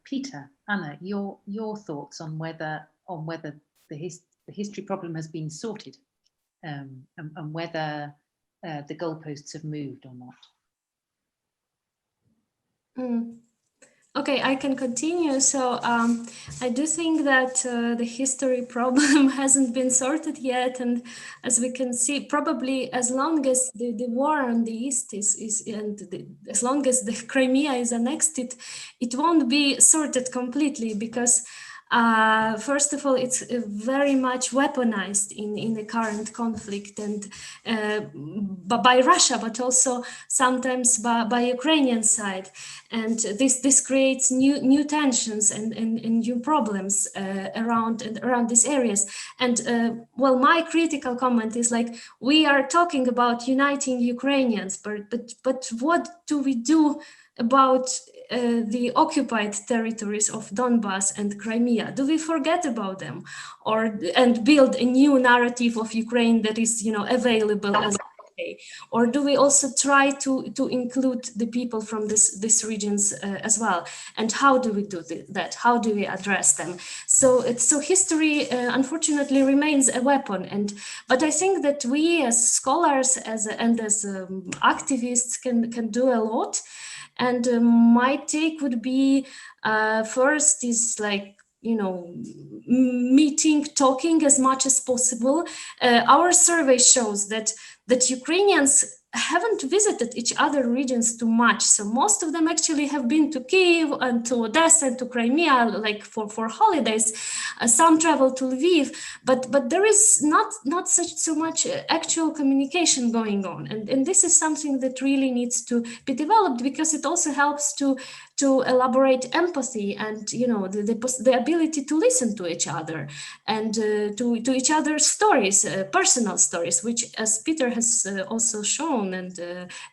Peter, Anna, your thoughts on whether the history problem has been sorted, and whether the goalposts have moved or not. Okay, I can continue. So I do think that the history problem hasn't been sorted yet, and as we can see, probably as long as the war on the east as long as the Crimea is annexed, it won't be sorted completely, because first of all, it's very much weaponized in the current conflict, and by Russia, but also sometimes by Ukrainian side, and this creates new tensions and new problems around these areas. And well, my critical comment is like, we are talking about uniting Ukrainians, but what do we do about the occupied territories of Donbass and Crimea? Do we forget about them, and build a new narrative of Ukraine that is, available as okay? Or do we also try to include the people from these regions as well? And how do we do that? How do we address them? So history unfortunately remains a weapon, but I think that we as scholars and as activists can do a lot. And my take would be, first is like, meeting, talking as much as possible. Our survey shows that Ukrainians haven't visited each other regions too much. So most of them actually have been to Kiev and to Odessa and to Crimea, like for holidays. Some travel to Lviv, but there is not so much actual communication going on. And this is something that really needs to be developed, because it also helps to elaborate empathy and, the ability to listen to each other and to each other's stories, personal stories, which, as Peter has also shown, and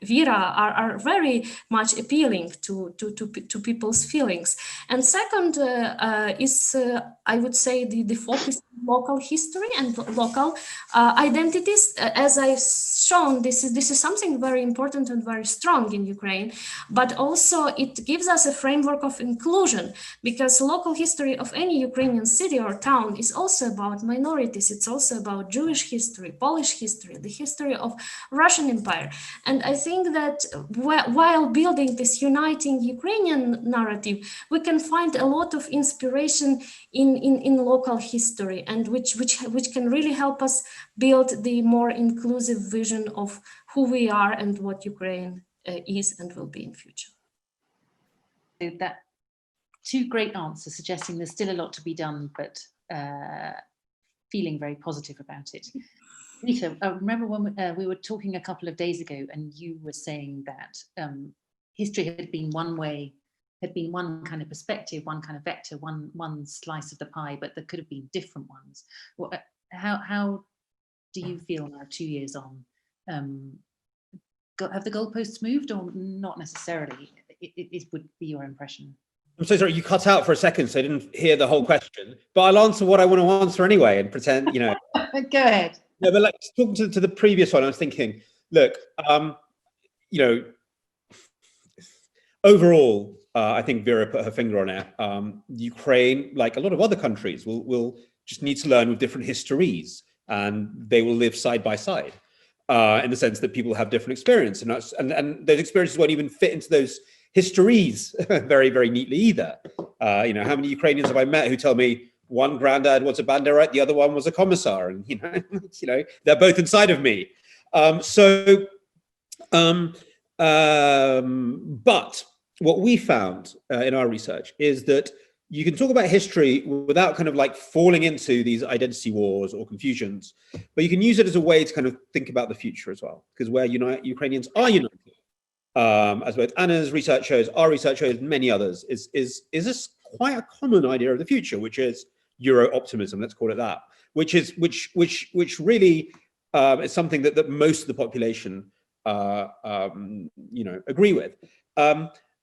Vira, are very much appealing to people's feelings. And second is, I would say, the focus on local history and local identities. As I've shown, this is something very important and very strong in Ukraine, but also it gives us a framework of inclusion, because local history of any Ukrainian city or town is also about minorities. It's also about Jewish history, Polish history, the history of Russian Empire. And I think that while building this uniting Ukrainian narrative, we can find a lot of inspiration in local history, and which can really help us build the more inclusive vision of who we are and what Ukraine is and will be in future. So that two great answers, suggesting there's still a lot to be done, but feeling very positive about it. Rita, I remember when we were talking a couple of days ago, and you were saying that history had been one way, had been one kind of perspective, one kind of vector, one slice of the pie, but there could have been different ones. Well, how do you feel now, 2 years on? Have the goalposts moved, or not necessarily? It would be your impression. I'm so sorry, you cut out for a second, so I didn't hear the whole question, but I'll answer what I want to answer anyway and pretend, Go ahead. No, but like talking to the previous one, I was thinking, look, overall, I think Vira put her finger on it. Ukraine, like a lot of other countries, will just need to learn with different histories, and they will live side by side, in the sense that people have different experience, and those experiences won't even fit into those histories very, very neatly either. You know, how many Ukrainians have I met who tell me one granddad was a banderat, the other one was a commissar, and you know, they're both inside of me. But what we found in our research is that you can talk about history without kind of like falling into these identity wars or confusions, but you can use it as a way to kind of think about the future as well, because where Ukrainians are united, as both Anna's research shows, our research shows, and many others, is this quite a common idea of the future, which is Euro optimism, let's call it that, which really is something that most of the population you know, agree with.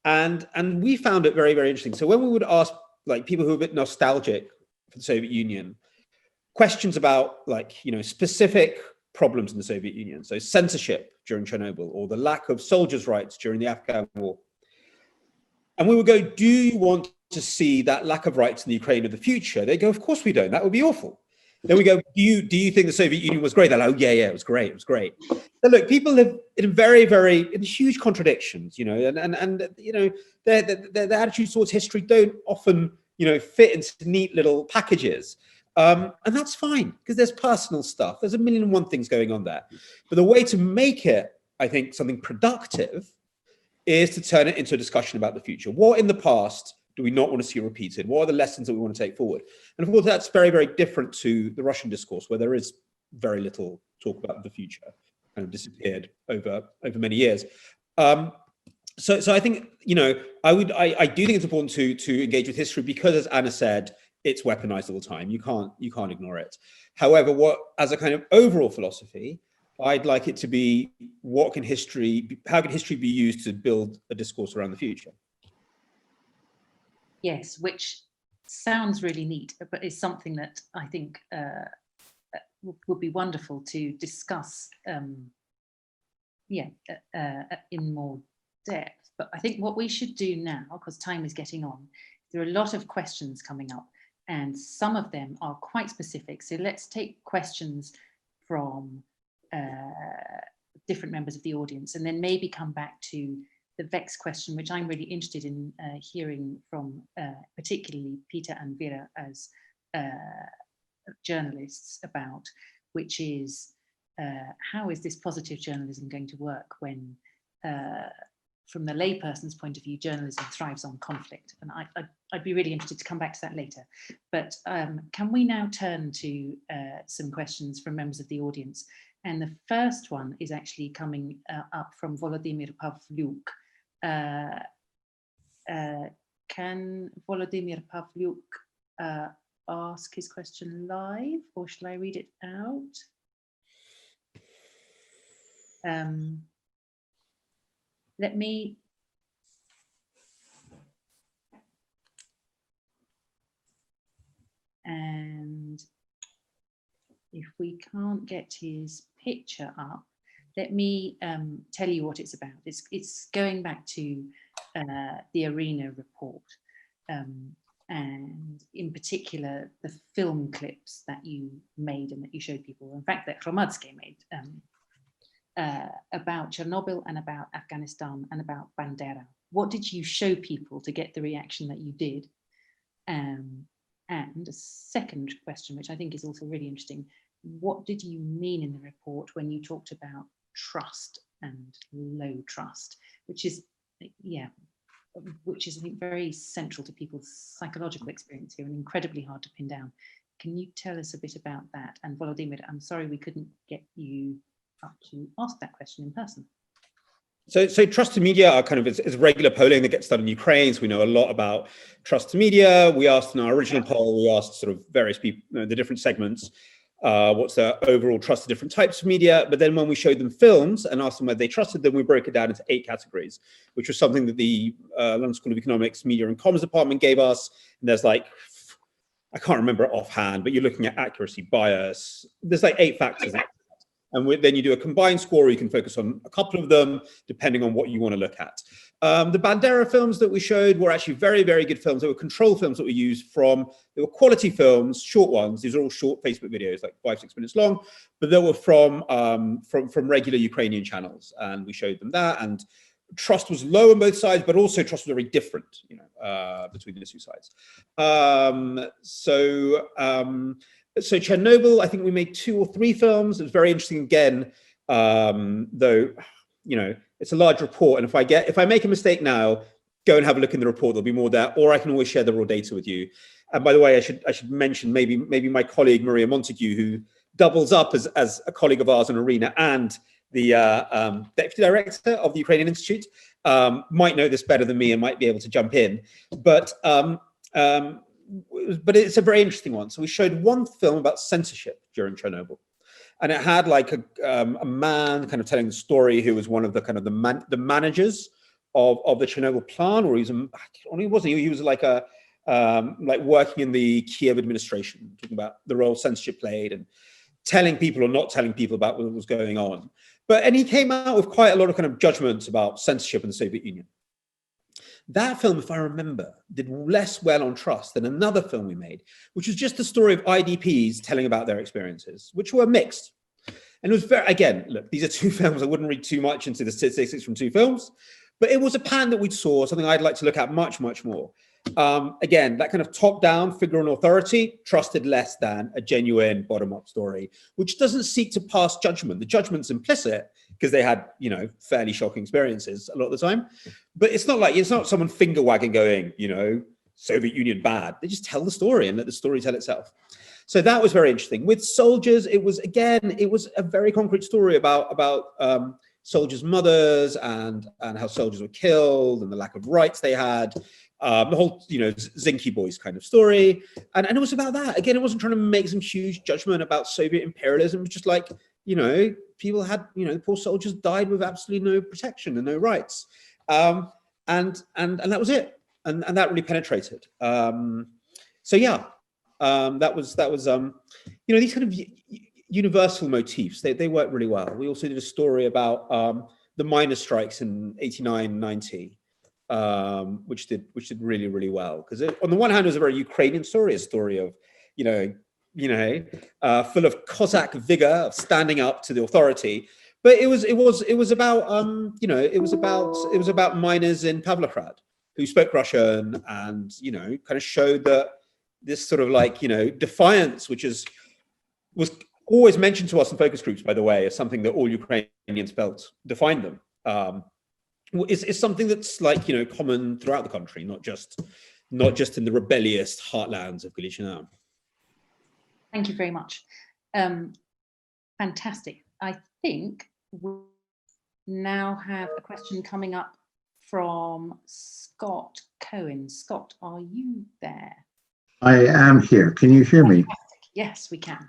And we found it very, very interesting. So when we would ask like people who are a bit nostalgic for the Soviet Union, questions about like, you know, specific problems in the Soviet Union, so censorship during Chernobyl, or the lack of soldiers' rights during the Afghan war. And we would go, do you want to see that lack of rights in the Ukraine of the future? They go, of course we don't, that would be awful. Then we go, do you think the Soviet Union was great? They're like, oh, yeah, it was great, it was great. So look, people live in in huge contradictions, you know, and you know, their attitudes towards history don't often, you know, fit into neat little packages. And that's fine, because there's personal stuff. There's a million and one things going on there. But the way to make it, I think, something productive is to turn it into a discussion about the future. What in the past do we not want to see repeated? What are the lessons that we want to take forward? And of course, that's very, very different to the Russian discourse, where there is very little talk about the future, kind of disappeared over many years. So I think, you know, I do think it's important to engage with history, because, as Anna said, it's weaponized all the time. You can't ignore it. However, as a kind of overall philosophy, I'd like it to be, how can history be used to build a discourse around the future? Yes, which sounds really neat, but is something that I think would be wonderful to discuss in more depth. But I think what we should do now, because time is getting on, there are a lot of questions coming up, and some of them are quite specific. So let's take questions from different members of the audience, and then maybe come back to the VEX question, which I'm really interested in hearing from particularly Peter and Vira as journalists about, which is how is this positive journalism going to work when, from the layperson's point of view, journalism thrives on conflict? And I'd be really interested to come back to that later. But can we now turn to some questions from members of the audience? And the first one is actually coming up from Volodymyr Pavlyuk. Can Volodymyr Pavlyuk ask his question live, or shall I read it out? Let me. And if we can't get his picture up, let me tell you what it's about. It's going back to the Arena report, and in particular, the film clips that you made and that you showed people. In fact, that Hromadske made about Chernobyl and about Afghanistan and about Bandera. What did you show people to get the reaction that you did? And a second question, which I think is also really interesting, what did you mean in the report when you talked about trust and low trust, which is, I think very central to people's psychological experience here and incredibly hard to pin down. Can you tell us a bit about that? And Volodymyr, I'm sorry we couldn't get you up to ask that question in person. So trust to media are kind of is regular polling that gets done in Ukraine. So we know a lot about trust to media. We asked in our original poll, we asked sort of various people, the different segments, what's their overall trust to different types of media. But then when we showed them films and asked them whether they trusted them, we broke it down into 8 categories, which was something that the London School of Economics Media and Comms Department gave us. And there's like, I can't remember it offhand, but you're looking at accuracy, bias. There's like 8 factors. And then you do a combined score, or you can focus on a couple of them, depending on what you want to look at. The Bandera films that we showed were actually very, very good films. They were control films that we used they were quality films, short ones. These are all short Facebook videos, like 5-6 minutes long, but they were from regular Ukrainian channels. And we showed them that. And trust was low on both sides, but also trust was very different, between the two sides. So Chernobyl, I think we made 2 or 3 films. It was very interesting again, though, it's a large report. And if I make a mistake now, go and have a look in the report. There'll be more there, or I can always share the raw data with you. And by the way, I should mention maybe my colleague Maria Montague, who doubles up as a colleague of ours in ARENA and the deputy director of the Ukrainian Institute, might know this better than me and might be able to jump in. But it's a very interesting one. So we showed one film about censorship during Chernobyl, and it had like a man kind of telling the story who was one of the managers of the Chernobyl plant, or he was like working in the Kiev administration, talking about the role censorship played and telling people or not telling people about what was going on. And he came out with quite a lot of kind of judgments about censorship in the Soviet Union. That film, if I remember, did less well on trust than another film we made, which was just the story of IDPs telling about their experiences, which were mixed. And it was again, look, these are 2 films. I wouldn't read too much into the statistics from 2 films, but it was a pan that we saw, something I'd like to look at much, much more. Again, that kind of top-down figure on authority, trusted less than a genuine bottom-up story, which doesn't seek to pass judgment. The judgment's implicit because they had, fairly shocking experiences a lot of the time. But it's not someone finger wagging going, Soviet Union bad. They just tell the story and let the story tell itself. So that was very interesting. With soldiers, it was a very concrete story about soldiers' mothers and how soldiers were killed and the lack of rights they had. The whole, Zinky Boys kind of story. And it was about that. Again, it wasn't trying to make some huge judgment about Soviet imperialism. It was just like, people had, the poor soldiers died with absolutely no protection and no rights. And that was it. And that really penetrated. That was these kind of universal motifs, they work really well. We also did a story about the miners' strikes in 89, 90. Which did really, really well, because on the one hand it was a very Ukrainian story, a story of full of Cossack vigor, of standing up to the authority, but it was about it was about miners in Pavlograd who spoke Russian and kind of showed that this sort of defiance, which was always mentioned to us in focus groups, by the way, as something that all Ukrainians felt defined them. It's something that's common throughout the country, not just in the rebellious heartlands of Galicia. Thank you very much. Fantastic. I think we now have a question coming up from Scott Cohen. Scott, are you there? I am here. Can you hear me? Yes, we can.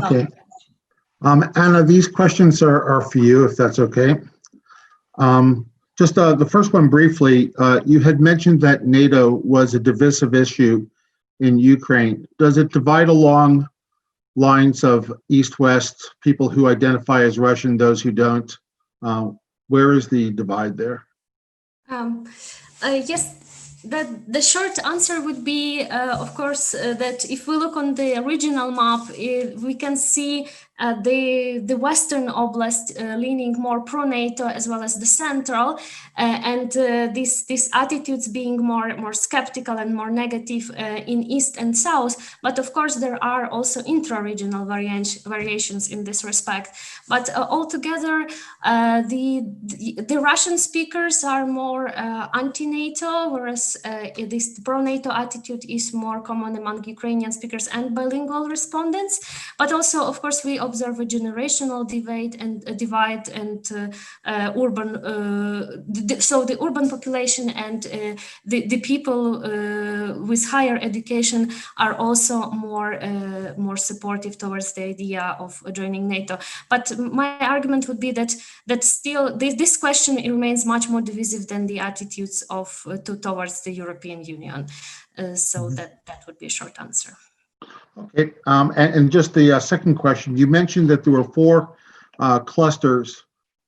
Okay. Anna, these questions are for you, if that's okay. Just the first one briefly, you had mentioned that NATO was a divisive issue in Ukraine. Does it divide along lines of East-West, people who identify as Russian, those who don't? Where is the divide there? Yes, the short answer would be, of course, that if we look on the regional map, we can see the Western Oblast leaning more pro-NATO as well as the Central, and these attitudes being more skeptical and more negative in East and South. But of course, there are also intra-regional variations in this respect. But altogether, the Russian speakers are more anti-NATO, whereas this pro-NATO attitude is more common among Ukrainian speakers and bilingual respondents. But also, of course, we observe a generational divide and urban. So the urban population and the people with higher education are also more supportive towards the idea of joining NATO. But my argument would be that still this question remains much more divisive than the attitudes towards the European Union. So that would be a short answer. Okay, and just the second question, you mentioned that there were 4 clusters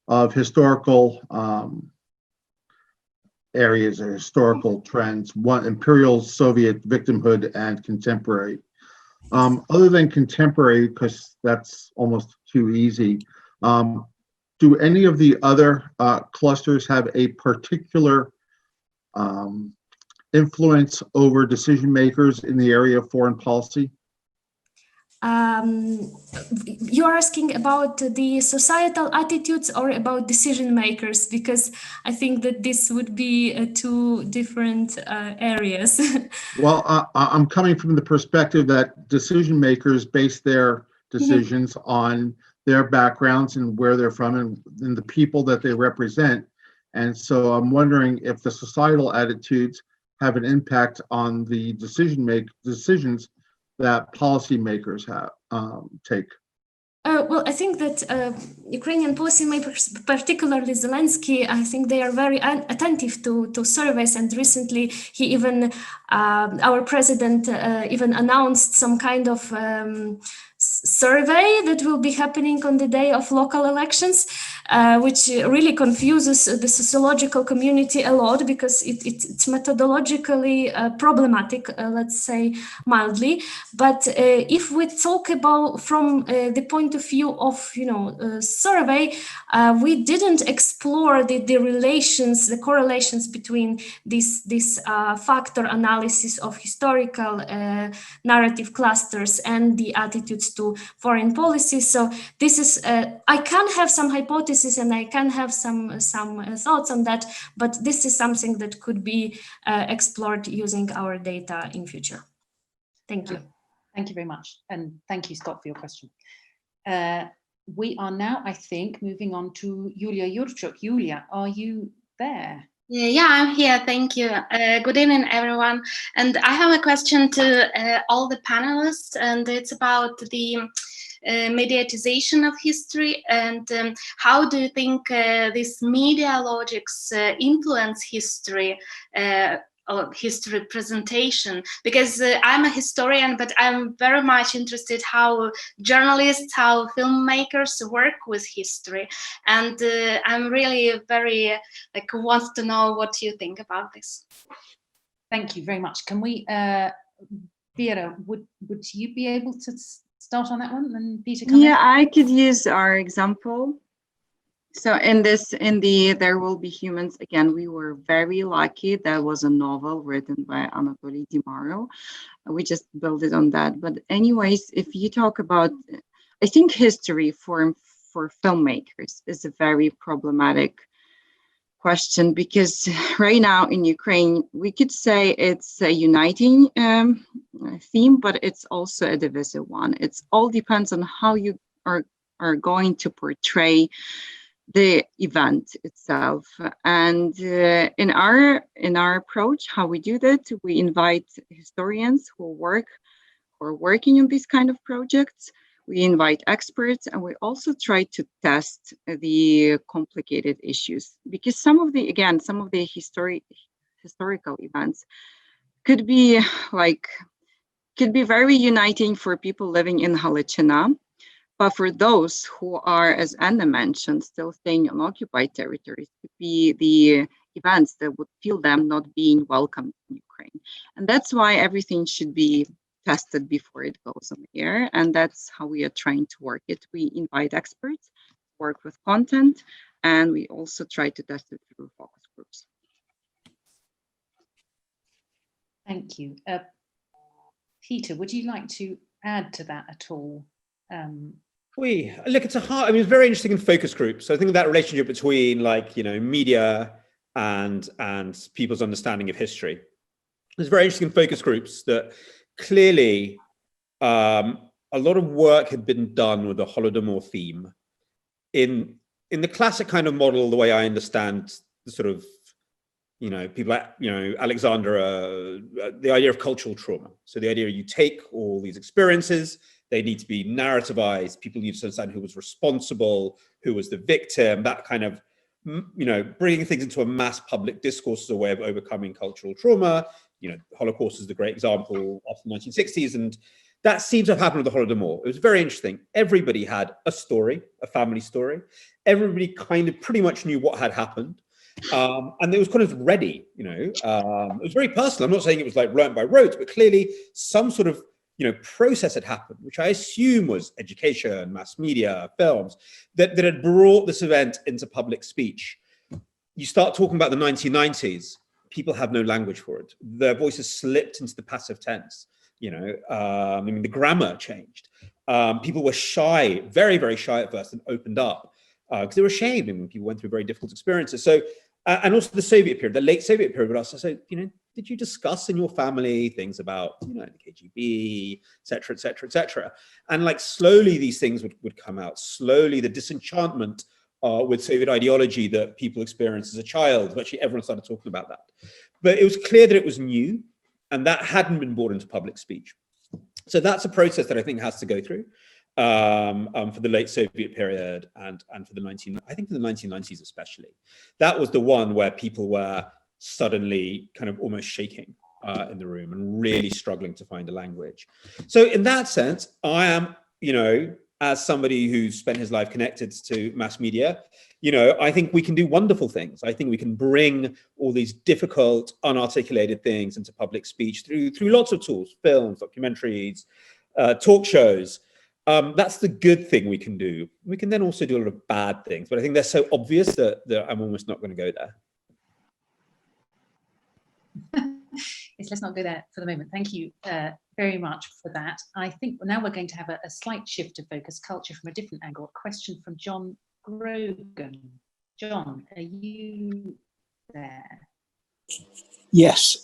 of historical areas or historical trends, one imperial Soviet victimhood and contemporary. Other than contemporary, because that's almost too easy, do any of the other clusters have a particular influence over decision makers in the area of foreign policy? You're asking about the societal attitudes or about decision makers, because I think that this would be two different areas. Well, I'm coming from the perspective that decision makers base their decisions on their backgrounds and where they're from and the people that they represent. And so I'm wondering if the societal attitudes have an impact on the decisions that policymakers have take. Well, I think that Ukrainian policymakers, particularly Zelensky, I think they are very attentive to surveys. And recently, he even, our president, even announced some kind of survey that will be happening on the day of local elections, which really confuses the sociological community a lot because it's methodologically problematic, let's say mildly. But if we talk about from the point of view of survey, we didn't explore the relations, the correlations between this factor analysis of historical narrative clusters and the attitudes to foreign policy. So this is, I can have some hypotheses and I can have some thoughts on that, but this is something that could be explored using our data in future. Thank you. Thank you very much. And thank you, Scott, for your question. We are now, I think, moving on to Yulia Yurchuk. Yulia, are you there? Yeah, I'm here. Thank you. Good evening, everyone. And I have a question to all the panelists, and it's about the mediatization of history and how do you think this media logics influence history or history presentation? Because I'm a historian, but I'm very much interested how journalists, how filmmakers work with history. And I'm really very wants to know what you think about this. Thank you very much. Can we, Vira, would you be able to start on that one and Peter come in? I could use our example. So in the There Will Be Humans, again, we were very lucky. That was a novel written by Anatoly Dimaro. We just built it on that. But anyways, if you talk about, I think history for filmmakers is a very problematic question, because right now in Ukraine, we could say it's a uniting theme, but it's also a divisive one. It's all depends on how you are going to portray the event itself. And in our approach, how we do that, we invite historians who are working on these kind of projects. We invite experts, and we also try to test the complicated issues, because some of the historical events could be very uniting for people living in Halichina. But for those who are, as Anna mentioned, still staying on occupied territories, could be the events that would feel them not being welcomed in Ukraine. And that's why everything should be tested before it goes on the air. And that's how we are trying to work it. We invite experts, work with content, and we also try to test it through focus groups. Thank you. Peter, would you like to add to that at all? Look, it's it's very interesting in focus groups. So I think that relationship between media and people's understanding of history is very interesting in focus groups. That clearly a lot of work had been done with the Holodomor theme in the classic kind of model, the way I understand the sort of people like Alexandra, the idea of cultural trauma. So the idea you take all these experiences, they need to be narrativized. People need to understand who was responsible, who was the victim, that kind of, bringing things into a mass public discourse as a way of overcoming cultural trauma. Holocaust is the great example of the 1960s. And That seems to have happened with the Holodomor. It was very interesting. Everybody had a story, a family story. Everybody kind of pretty much knew what had happened. And it was kind of ready, it was very personal. I'm not saying it was like learned by rote, but clearly some sort of, process had happened, which I assume was education, mass media, films, that had brought this event into public speech. You start talking about the 1990s, people have no language for it. Their voices slipped into the passive tense. The grammar changed. People were shy, very, very shy at first, and opened up because they were ashamed, and people went through very difficult experiences. So, and also the Soviet period, the late Soviet period, but also, did you discuss in your family things about, the KGB, et cetera, et cetera, et cetera? And like slowly these things would come out. Slowly the disenchantment with Soviet ideology that people experienced as a child, actually everyone started talking about that. But it was clear that it was new, and that hadn't been brought into public speech. So that's a process that I think has to go through for the late Soviet period and for the 1990s especially. That was the one where people were suddenly kind of almost shaking in the room and really struggling to find a language. So in that sense, I am, as somebody who's spent his life connected to mass media, I think we can do wonderful things. I think we can bring all these difficult, unarticulated things into public speech through lots of tools, films, documentaries, talk shows. That's the good thing we can do. We can then also do a lot of bad things, but I think they're so obvious that I'm almost not going to go there. Yes, let's not go there for the moment. Thank you very much for that. I think now we're going to have a slight shift of focus, culture from a different angle. A question from John Grogan. John, are you there? Yes,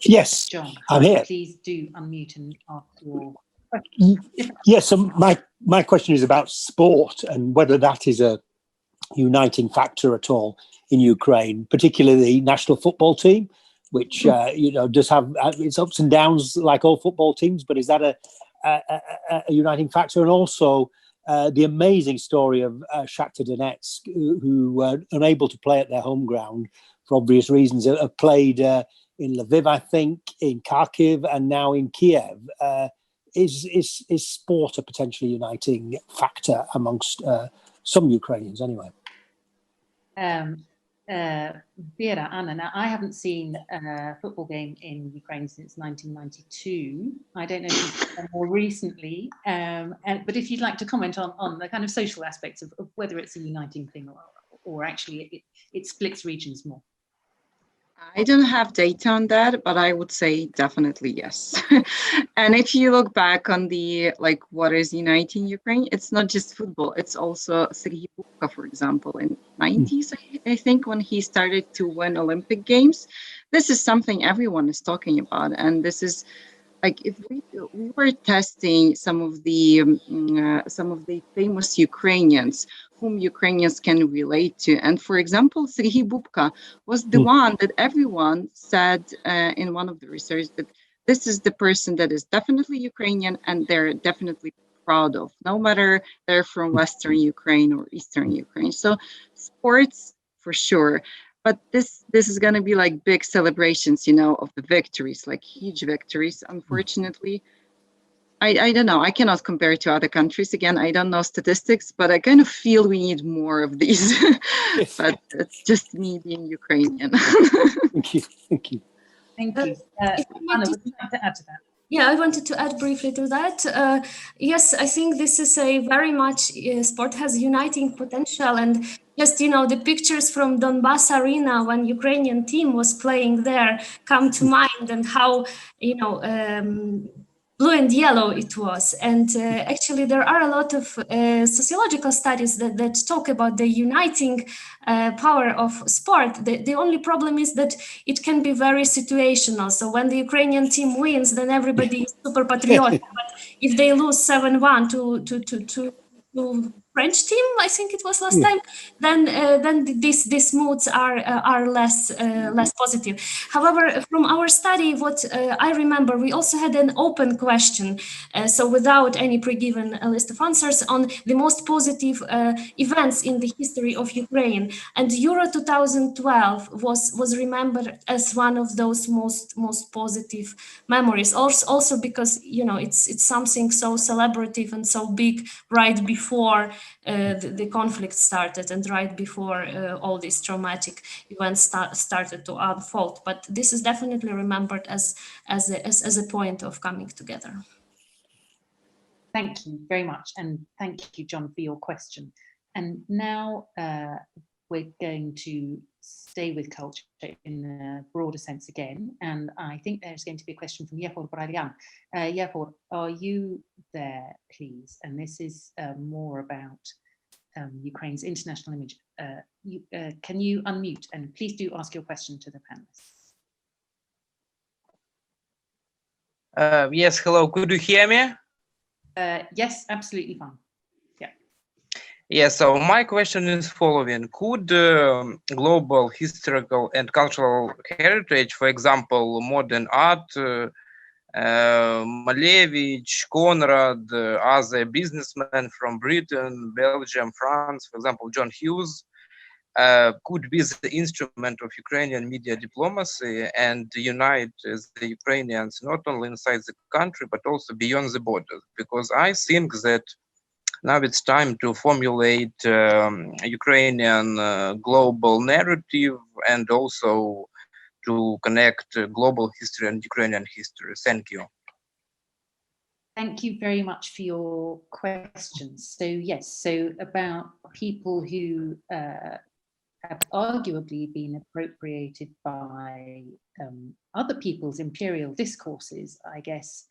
yes, John, I'm here. Please do unmute and ask your question. Yes, so my question is about sport and whether that is a uniting factor at all in Ukraine, particularly the national football team, which does have its ups and downs like all football teams, but is that a uniting factor? And also the amazing story of Shakhtar Donetsk, who were unable to play at their home ground for obvious reasons, have played in Lviv, I think, in Kharkiv, and now in Kiev. Is sport a potentially uniting factor amongst some Ukrainians anyway? Vira, Anna, now I haven't seen a football game in Ukraine since 1992. I don't know if you've done more recently, but if you'd like to comment on the kind of social aspects of whether it's a uniting thing or actually it splits regions more. I don't have data on that, but I would say definitely yes. And if you look back on what is uniting Ukraine, it's not just football. It's also Sergei Bubka, for example, in the 90s, I think, when he started to win Olympic Games. This is something everyone is talking about. And this is like, if we were testing some of the famous Ukrainians whom Ukrainians can relate to. And for example, Sergei Bubka was the one that everyone said in one of the research that this is the person that is definitely Ukrainian and they're definitely proud of, no matter they're from Western Ukraine or Eastern Ukraine. So sports for sure. But this is going to be like big celebrations, of the victories, like huge victories, unfortunately. I don't know. I cannot compare it to other countries. Again, I don't know statistics, but I kind of feel we need more of these. But it's just me being Ukrainian. Thank you. Thank you. Thank you. Anna, would you like to add to that? Yeah, I wanted to add briefly to that. Yes, I think this is a very much sport has uniting potential, and just the pictures from Donbass Arena when Ukrainian team was playing there come to mind, and how blue and yellow it was. And actually there are a lot of sociological studies that talk about the uniting power of sport. The only problem is that it can be very situational. So when the Ukrainian team wins, then everybody is super patriotic. But if they lose 7-1 to French team, I think it was last time, then these moods are less positive. However, from our study, what I remember, we also had an open question, so without any pre-given list of answers, on the most positive events in the history of Ukraine, and Euro 2012 was remembered as one of those most positive memories. Also because it's something so celebrative and so big right before the conflict started and right before all these traumatic events started to unfold. But this is definitely remembered as a point of coming together. Thank you very much, and thank you, John, for your question. And now we're going to stay with culture in a broader sense again, and I think there's going to be a question from Yehor Bralian. Yehor, are you there, please? And this is more about Ukraine's international image. Can you unmute, and please do ask your question to the panelists. Yes, hello, could you hear me? Yes, absolutely fine. Yes, so my question is following. Could global historical and cultural heritage, for example, modern art, Malevich, Conrad, other businessmen from Britain, Belgium, France, for example, John Hughes, could be the instrument of Ukrainian media diplomacy and unite the Ukrainians not only inside the country, but also beyond the borders? Because I think that now it's time to formulate Ukrainian global narrative and also to connect global history and Ukrainian history. Thank you. Thank you very much for your questions. So yes, so about people who have arguably been appropriated by other people's imperial discourses, I guess,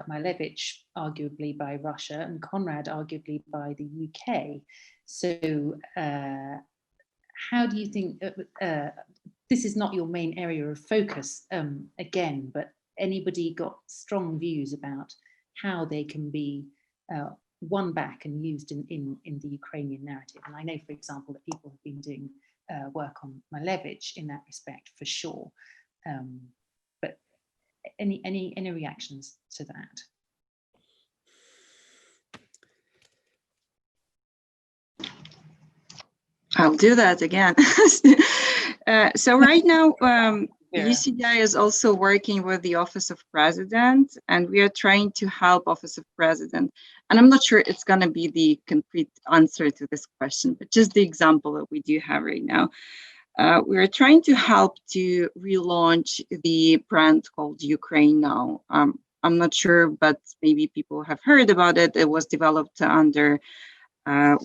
Malevich arguably by Russia and Conrad arguably by the UK. So how do you think, this is not your main area of focus again, but anybody got strong views about how they can be won back and used in the Ukrainian narrative? And I know, for example, that people have been doing work on Malevich in that respect for sure. But any reactions to that? I'll do that again. So right now, UCDI is also working with the Office of President, and we are trying to help Office of President. And I'm not sure it's going to be the complete answer to this question, but just the example that we do have right now. We're trying to help to relaunch the brand called Ukraine Now. I'm not sure, but maybe people have heard about it. It was developed under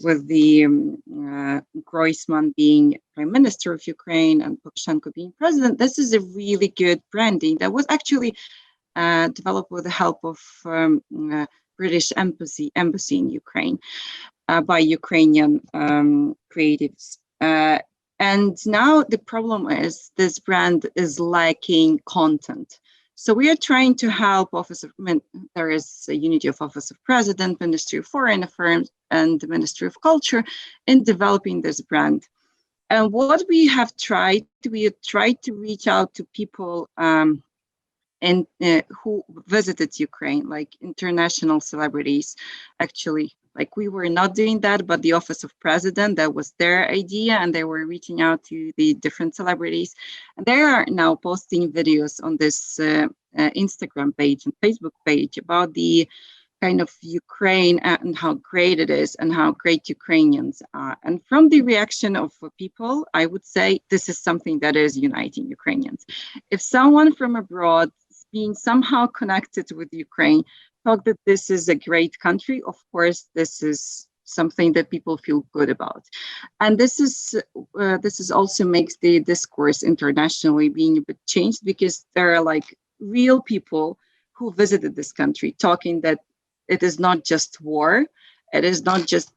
with the Groisman being Prime Minister of Ukraine and Kostenko being President. This is a really good branding that was actually developed with the help of British embassy in Ukraine by Ukrainian creatives. And now the problem is this brand is lacking content. So we are trying to help there is a unity of Office of President, Ministry of Foreign Affairs, and the Ministry of Culture in developing this brand. And what we have tried to reach out to people who visited Ukraine, like international celebrities, actually. Like we were not doing that, but the Office of President, that was their idea, and they were reaching out to the different celebrities. And they are now posting videos on this Instagram page and Facebook page about the kind of Ukraine and how great it is and how great Ukrainians are. And from the reaction of people, I would say this is something that is uniting Ukrainians. If someone from abroad being somehow connected with Ukraine thought that this is a great country, of course, this is something that people feel good about. And this is also makes the discourse internationally being a bit changed, because there are like real people who visited this country talking that it is not just war, it is not just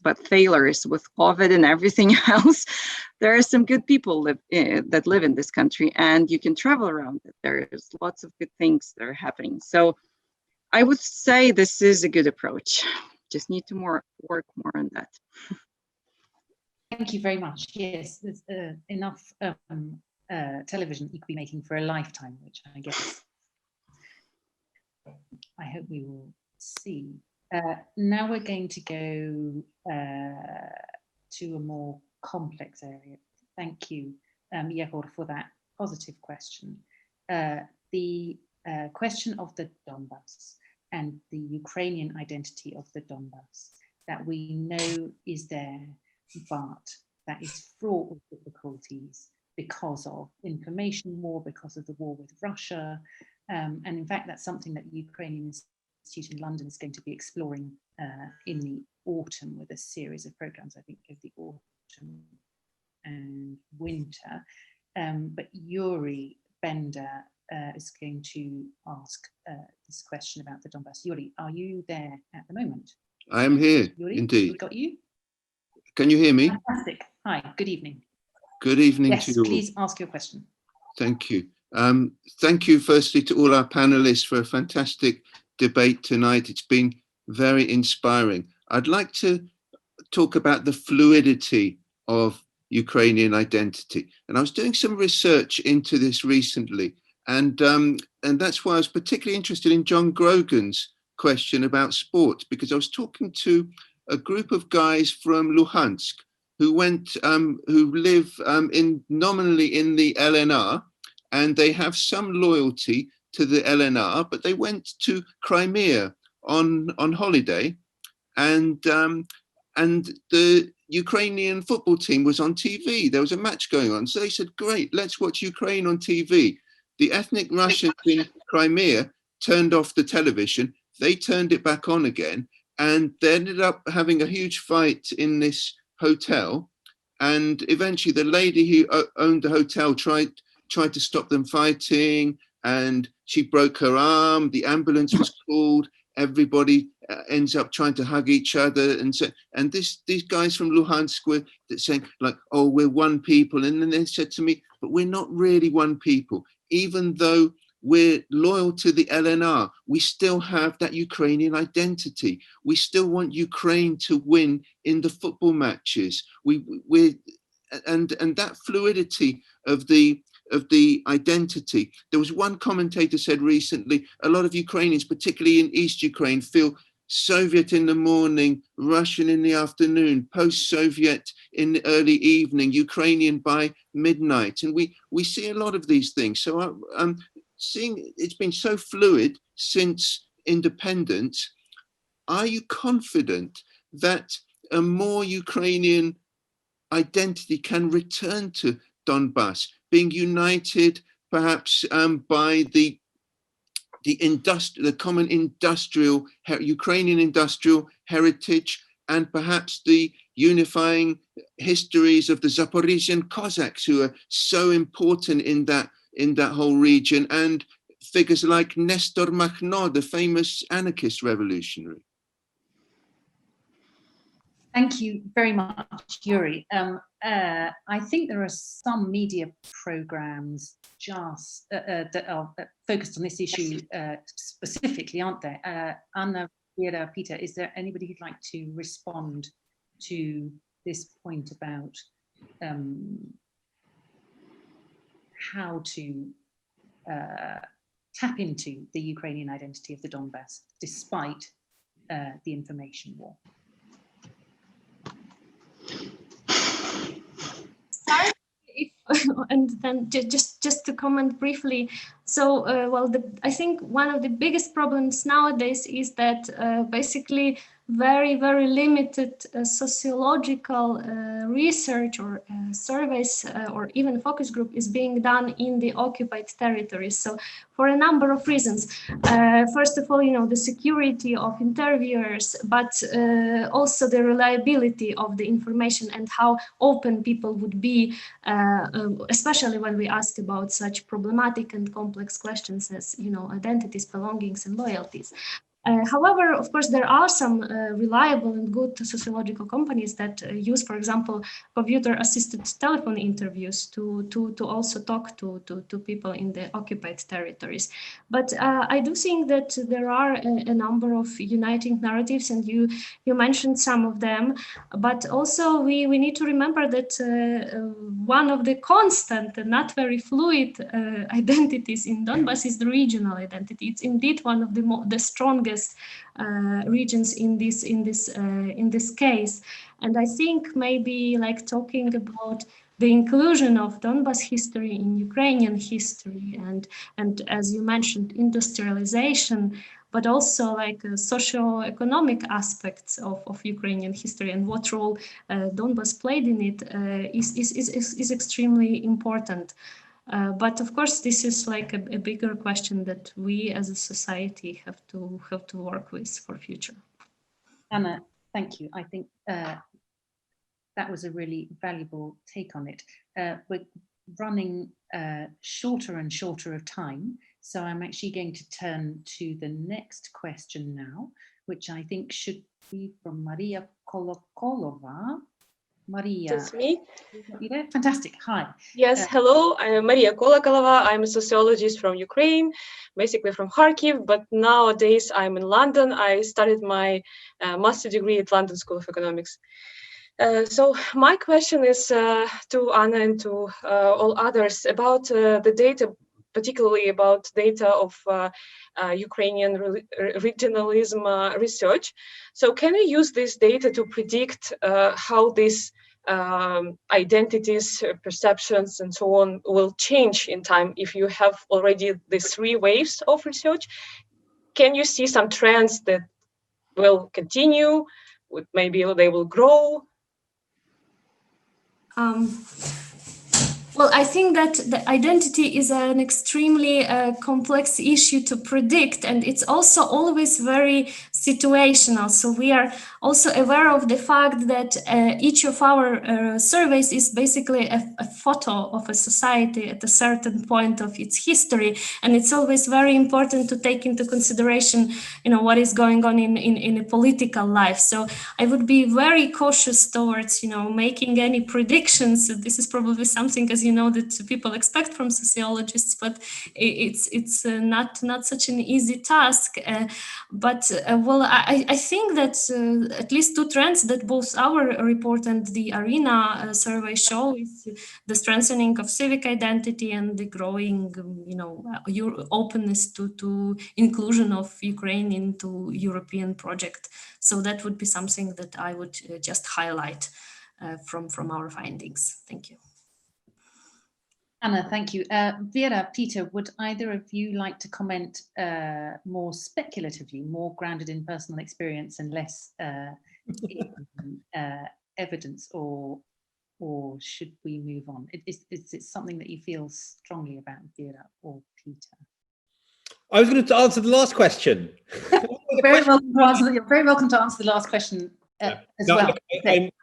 but failures with COVID and everything else. There are some good people that live in this country, and you can travel around it. There's lots of good things that are happening. So I would say this is a good approach. just need to work more on that. Thank you very much. Yes, there's enough television you could be making for a lifetime, which I guess I hope we will see. Now we're going to go to a more complex area. Thank you, Yehor, for that positive question. The question of the Donbass and the Ukrainian identity of the Donbass that we know is there, but that is fraught with difficulties because of information war, because of the war with Russia. And in fact, that's something that the Ukrainian Institute in London is going to be exploring in the autumn with a series of programs, I think, of the autumn and winter. But Yuri Bender is going to ask this question about the Donbass. Yuri, are you there at the moment? I am here, Yuri, indeed. We got you? Can you hear me? Fantastic. Hi, good evening. Good evening Yes, to you all. please ask your question. Thank you. Thank you firstly to all our panelists for a fantastic debate tonight. It's been very inspiring. I'd like to talk about the fluidity of Ukrainian identity. And I was doing some research into this recently. And that's why I was particularly interested in John Grogan's question about sport, because I was talking to a group of guys from Luhansk who live nominally in the LNR, and they have some loyalty to the LNR, but they went to Crimea on holiday, and the Ukrainian football team was on TV. There was a match going on, so they said, "Great, let's watch Ukraine on TV." The ethnic Russians in Crimea turned off the television. They turned it back on again, and they ended up having a huge fight in this hotel. And eventually, the lady who owned the hotel tried to stop them fighting, and she broke her arm. The ambulance was called. Everybody ends up trying to hug each other, and these guys from Luhansk were saying like, "Oh, we're one people," and then they said to me, "But we're not really one people. Even though we're loyal to the LNR, we still have that Ukrainian identity. We still want Ukraine to win in the football matches. And that fluidity of the identity." There was one commentator said recently, a lot of Ukrainians, particularly in East Ukraine, feel Soviet in the morning, Russian in the afternoon, post-Soviet in the early evening, Ukrainian by midnight. And we see a lot of these things. So I'm seeing it's been so fluid since independence. Are you confident that a more Ukrainian identity can return to Donbass, being united perhaps by the common industrial Ukrainian industrial heritage, and perhaps the unifying histories of the Zaporizhian Cossacks, who are so important in that whole region, and figures like Nestor Makhno, the famous anarchist revolutionary? Thank you very much, Yuri. I think there are some media programs just that are focused on this issue specifically, aren't there? Anna, Vira, Peter, is there anybody who'd like to respond to this point about how to tap into the Ukrainian identity of the Donbass despite the information war? And then just to comment briefly. So, I think one of the biggest problems nowadays is that basically very, very limited sociological research or surveys or even focus group is being done in the occupied territories. So for a number of reasons. First of all, the security of interviewers, but also the reliability of the information and how open people would be, especially when we ask about such problematic and complex questions as, identities, belongings, and loyalties. However, of course, there are some reliable and good sociological companies that use, for example, computer-assisted telephone interviews to also talk to people in the occupied territories. But I do think that there are a number of uniting narratives, and you mentioned some of them. But also, we need to remember that one of the constant and not very fluid identities in Donbass is the regional identity. It's indeed one of the strongest regions in this case, and I think maybe like talking about the inclusion of Donbass history in Ukrainian history, and as you mentioned, industrialization, but also like socio-economic aspects of Ukrainian history and what role Donbass played in it is extremely important. But of course, this is like a bigger question that we as a society have to work with for future. Anna, thank you. I think that was a really valuable take on it. We're running shorter and shorter of time, so I'm actually going to turn to the next question now, which I think should be from Maria Kolokolova. Maria. That's me. You there? Fantastic. Hi. Yes, hello. I'm Maria Kolokolova. I'm a sociologist from Ukraine, basically from Kharkiv, but nowadays I'm in London. I started my master's degree at London School of Economics. So my question is to Anna and to all others about the data, particularly about data of Ukrainian regionalism research. So can we use this data to predict how these identities, perceptions, and so on will change in time if you have already these 3 waves of research? Can you see some trends that will continue, maybe they will grow? Well, I think that the identity is an extremely complex issue to predict, and it's also always very situational. So we are also aware of the fact that each of our surveys is basically a photo of a society at a certain point of its history, and it's always very important to take into consideration, what is going on in a political life. So I would be very cautious towards, making any predictions. This is probably something, as you know, that people expect from sociologists, but it's not such an easy task. Well, I think that at least 2 trends that both our report and the ARENA survey show is the strengthening of civic identity and the growing, openness to inclusion of Ukraine into European project. So that would be something that I would just highlight from our findings. Thank you. Anna, thank you. Vira, Peter, would either of you like to comment more speculatively, more grounded in personal experience and less in evidence, or should we move on? Is it something that you feel strongly about, Vira or Peter? I was going to answer the last question. You're very welcome to answer the last question as well.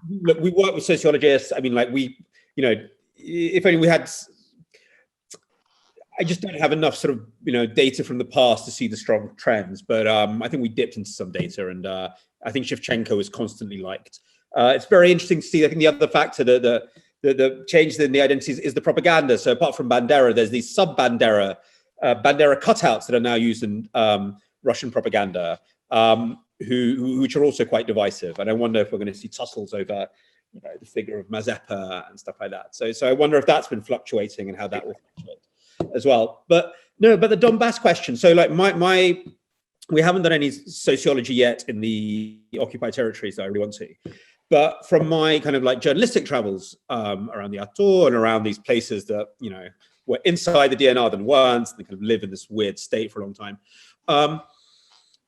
Look, we work with sociologists. I mean, if only we had. I just don't have enough sort of, data from the past to see the strong trends, but I think we dipped into some data, and I think Shevchenko is constantly liked. It's very interesting to see. I think the other factor that the change in the identities is the propaganda. So apart from Bandera, there's these sub-Bandera cutouts that are now used in Russian propaganda, which are also quite divisive. And I wonder if we're going to see tussles over, the figure of Mazepa and stuff like that. So I wonder if that's been fluctuating and how that will fluctuate as well. But the Donbass question. So we haven't done any sociology yet in the occupied territories that I really want to. But from my kind of journalistic travels around the Ator and around these places that, were inside the DNR than weren't, and they kind of live in this weird state for a long time. I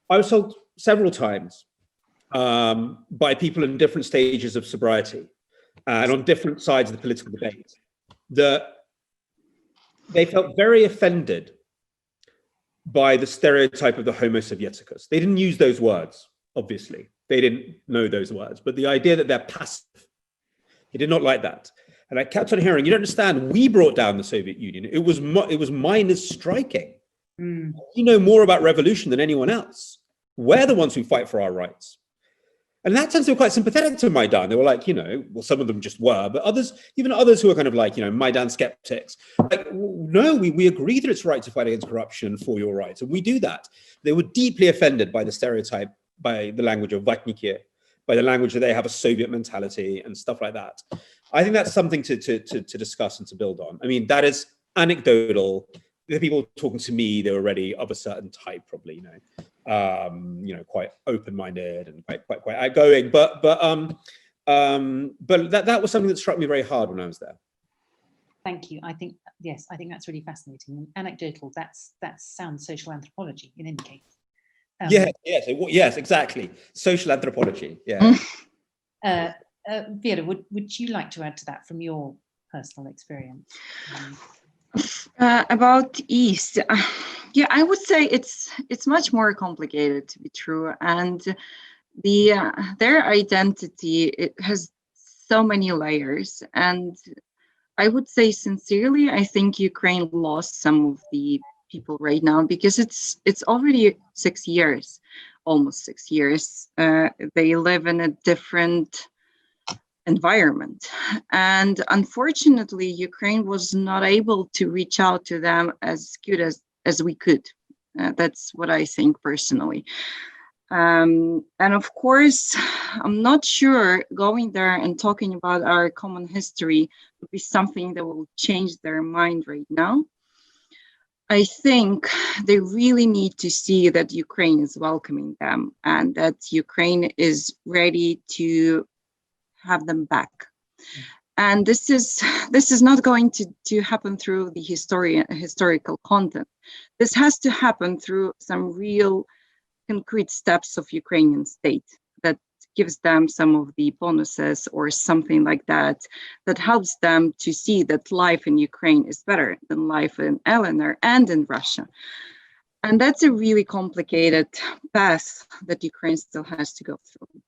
was told several times by people in different stages of sobriety and on different sides of the political debate that they felt very offended by the stereotype of the Homo Sovieticus. They didn't use those words, obviously. They didn't know those words, but the idea that they're passive, they did not like that. And I kept on hearing, you don't understand, we brought down the Soviet Union. It was miners striking. You know more about revolution than anyone else. We're the ones who fight for our rights. And in that sense, they were quite sympathetic to Maidan. They were like, well, some of them just were, but others, even others who are kind of like, Maidan skeptics, like, no, we agree that it's right to fight against corruption for your rights. And we do that. They were deeply offended by the stereotype, by the language of vatniki, by the language that they have a Soviet mentality and stuff like that. I think that's something to discuss and to build on. I mean, that is anecdotal. The people talking to me, they were already of a certain type, probably, quite open-minded and quite outgoing. But that was something that struck me very hard when I was there. Thank you. I think that's really fascinating. Anecdotal. That sounds social anthropology in any case. Yes, exactly. Social anthropology. Yeah. Vira, would you like to add to that from your personal experience? About East, I would say it's much more complicated, to be true, and their identity, it has so many layers, and I would say sincerely, I think Ukraine lost some of the people right now, because it's already 6 years, almost 6 years. They live in a different environment, and unfortunately Ukraine was not able to reach out to them as good as we could. That's what I think personally. And of course, I'm not sure going there and talking about our common history would be something that will change their mind right now. I think they really need to see that Ukraine is welcoming them and that Ukraine is ready to have them back. And this is not going to happen through the historical content. This has to happen through some real concrete steps of Ukrainian state that gives them some of the bonuses or something like that, that helps them to see that life in Ukraine is better than life in Eleanor and in Russia. And that's a really complicated path that Ukraine still has to go through.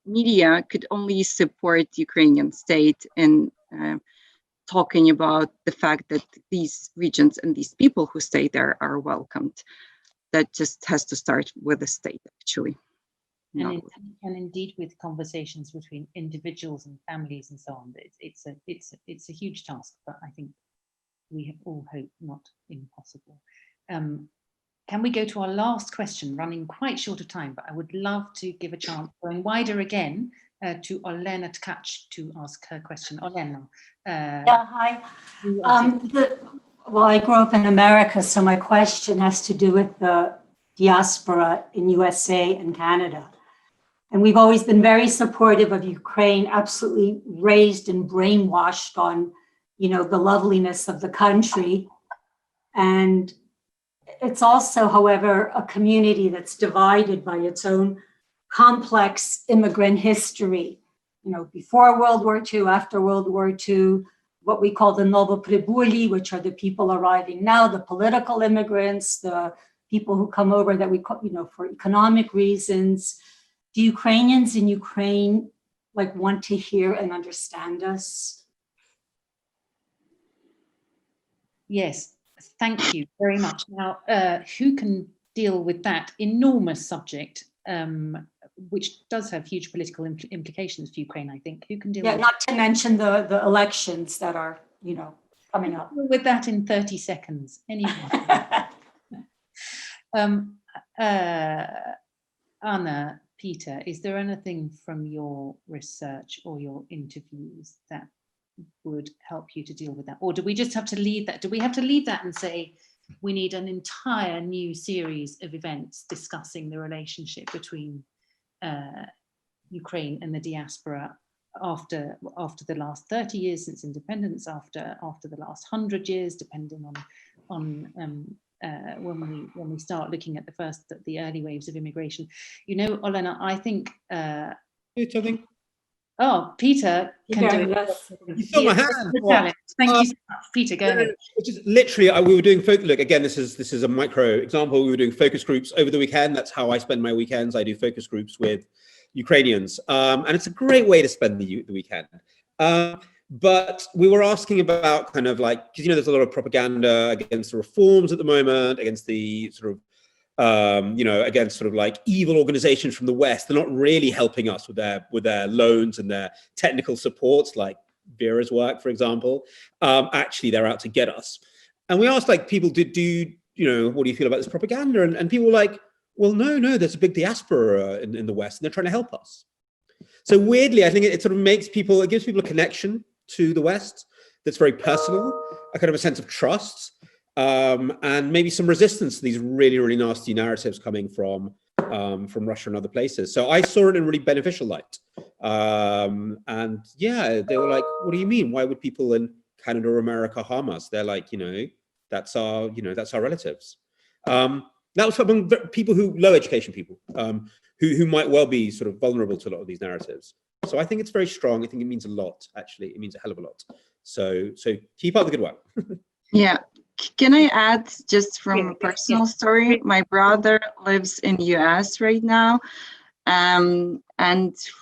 Media could only support Ukrainian state in talking about the fact that these regions and these people who stay there are welcomed. That just has to start with the state, actually. And indeed, with conversations between individuals and families and so on, it's a huge task, but I think we all hope not impossible. Can we go to our last question, running quite short of time, but I would love to give a chance, going wider again, to Olena Tkach to ask her question. Olena. Hi. Well, I grew up in America, so my question has to do with the diaspora in USA and Canada. And we've always been very supportive of Ukraine, absolutely raised and brainwashed on, the loveliness of the country. And it's also, however, a community that's divided by its own complex immigrant history. Before World War II, after World War II, what we call the Novopribuli, which are the people arriving now, the political immigrants, the people who come over that we call, for economic reasons. Do Ukrainians in Ukraine want to hear and understand us? Yes. Thank you very much. Now, who can deal with that enormous subject, which does have huge political implications for Ukraine, I think? Who can deal with not to mention the elections that are, coming up. With that in 30 seconds, anyone? Anna, Peter, is there anything from your research or your interviews that would help you to deal with that, or do we just have to leave that? Do we have to leave that and say we need an entire new series of events discussing the relationship between Ukraine and the diaspora after the last 30 years since independence, after the last 100 years, depending on when we start looking at the early waves of immigration? Olena, I think. Oh, Peter can do it. You saw my hand. Thank you so much. Peter, go ahead. Just literally, we were doing look again. This is a micro example. We were doing focus groups over the weekend. That's how I spend my weekends. I do focus groups with Ukrainians, and it's a great way to spend the weekend. But we were asking about kind of because there's a lot of propaganda against the reforms at the moment, against the sort of against sort of like evil organizations from the West. They're not really helping us with their loans and their technical supports, like Vira's work, for example. Actually, they're out to get us. And we asked like people, what do you feel about this propaganda? And people were like, well, no, there's a big diaspora in the West, and they're trying to help us. So weirdly, I think it sort of gives people a connection to the West that's very personal, a kind of a sense of trust, and maybe some resistance to these really, really nasty narratives coming from Russia and other places. So I saw it in a really beneficial light. And yeah, they were like, what do you mean? Why would people in Canada or America harm us? They're like, that's our relatives. That was among people low education people, who might well be sort of vulnerable to a lot of these narratives. So I think it's very strong. I think it means a lot, actually. It means a hell of a lot. So keep up the good work. Yeah. Can I add just from a personal story? My brother lives in the US right now. And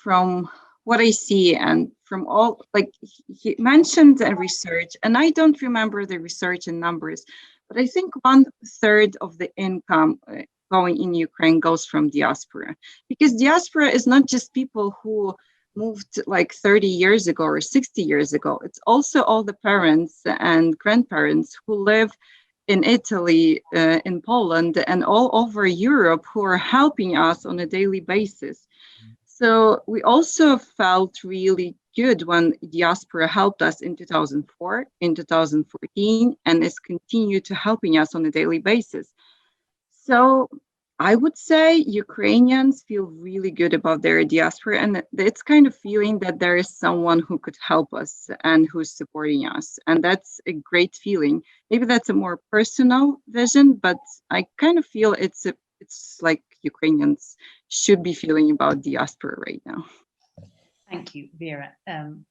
from what I see and from all, like he mentioned the research, and I don't remember the research and numbers, but I think 1/3 of the income going in Ukraine goes from diaspora, because diaspora is not just people who moved like 30 years ago or 60 years ago. It's also all the parents and grandparents who live in Italy, in Poland, and all over Europe who are helping us on a daily basis. So we also felt really good when diaspora helped us in 2004, in 2014, and is continued to helping us on a daily basis. So I would say Ukrainians feel really good about their diaspora, and it's kind of feeling that there is someone who could help us and who's supporting us. And that's a great feeling. Maybe that's a more personal vision, but I kind of feel it's like Ukrainians should be feeling about diaspora right now. Thank you, Vira. And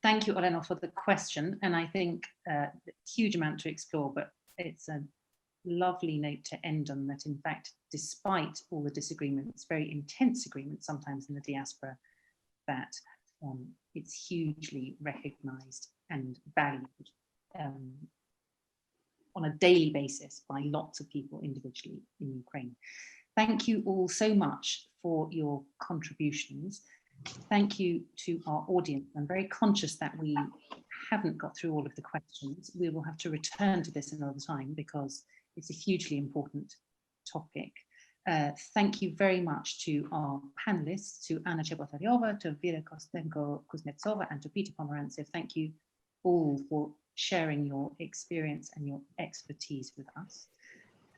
thank you, Olena, for the question. And I think a huge amount to explore, but it's a lovely note to end on, that in fact, despite all the disagreements, very intense agreements sometimes in the diaspora, that it's hugely recognized and valued on a daily basis by lots of people individually in Ukraine. Thank you all so much for your contributions. Thank you to our audience. I'm very conscious that we haven't got through all of the questions. We will have to return to this another time because it's a hugely important topic. Thank you very much to our panelists, to Anna Chebotariova, to Vira Kostenko-Kuznetsova, and to Peter Pomerantsev. Thank you all for sharing your experience and your expertise with us.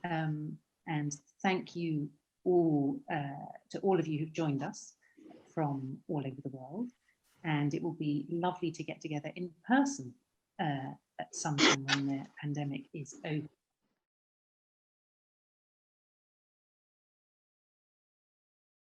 And thank you all to all of you who've joined us from all over the world. And it will be lovely to get together in person at some time when the pandemic is over.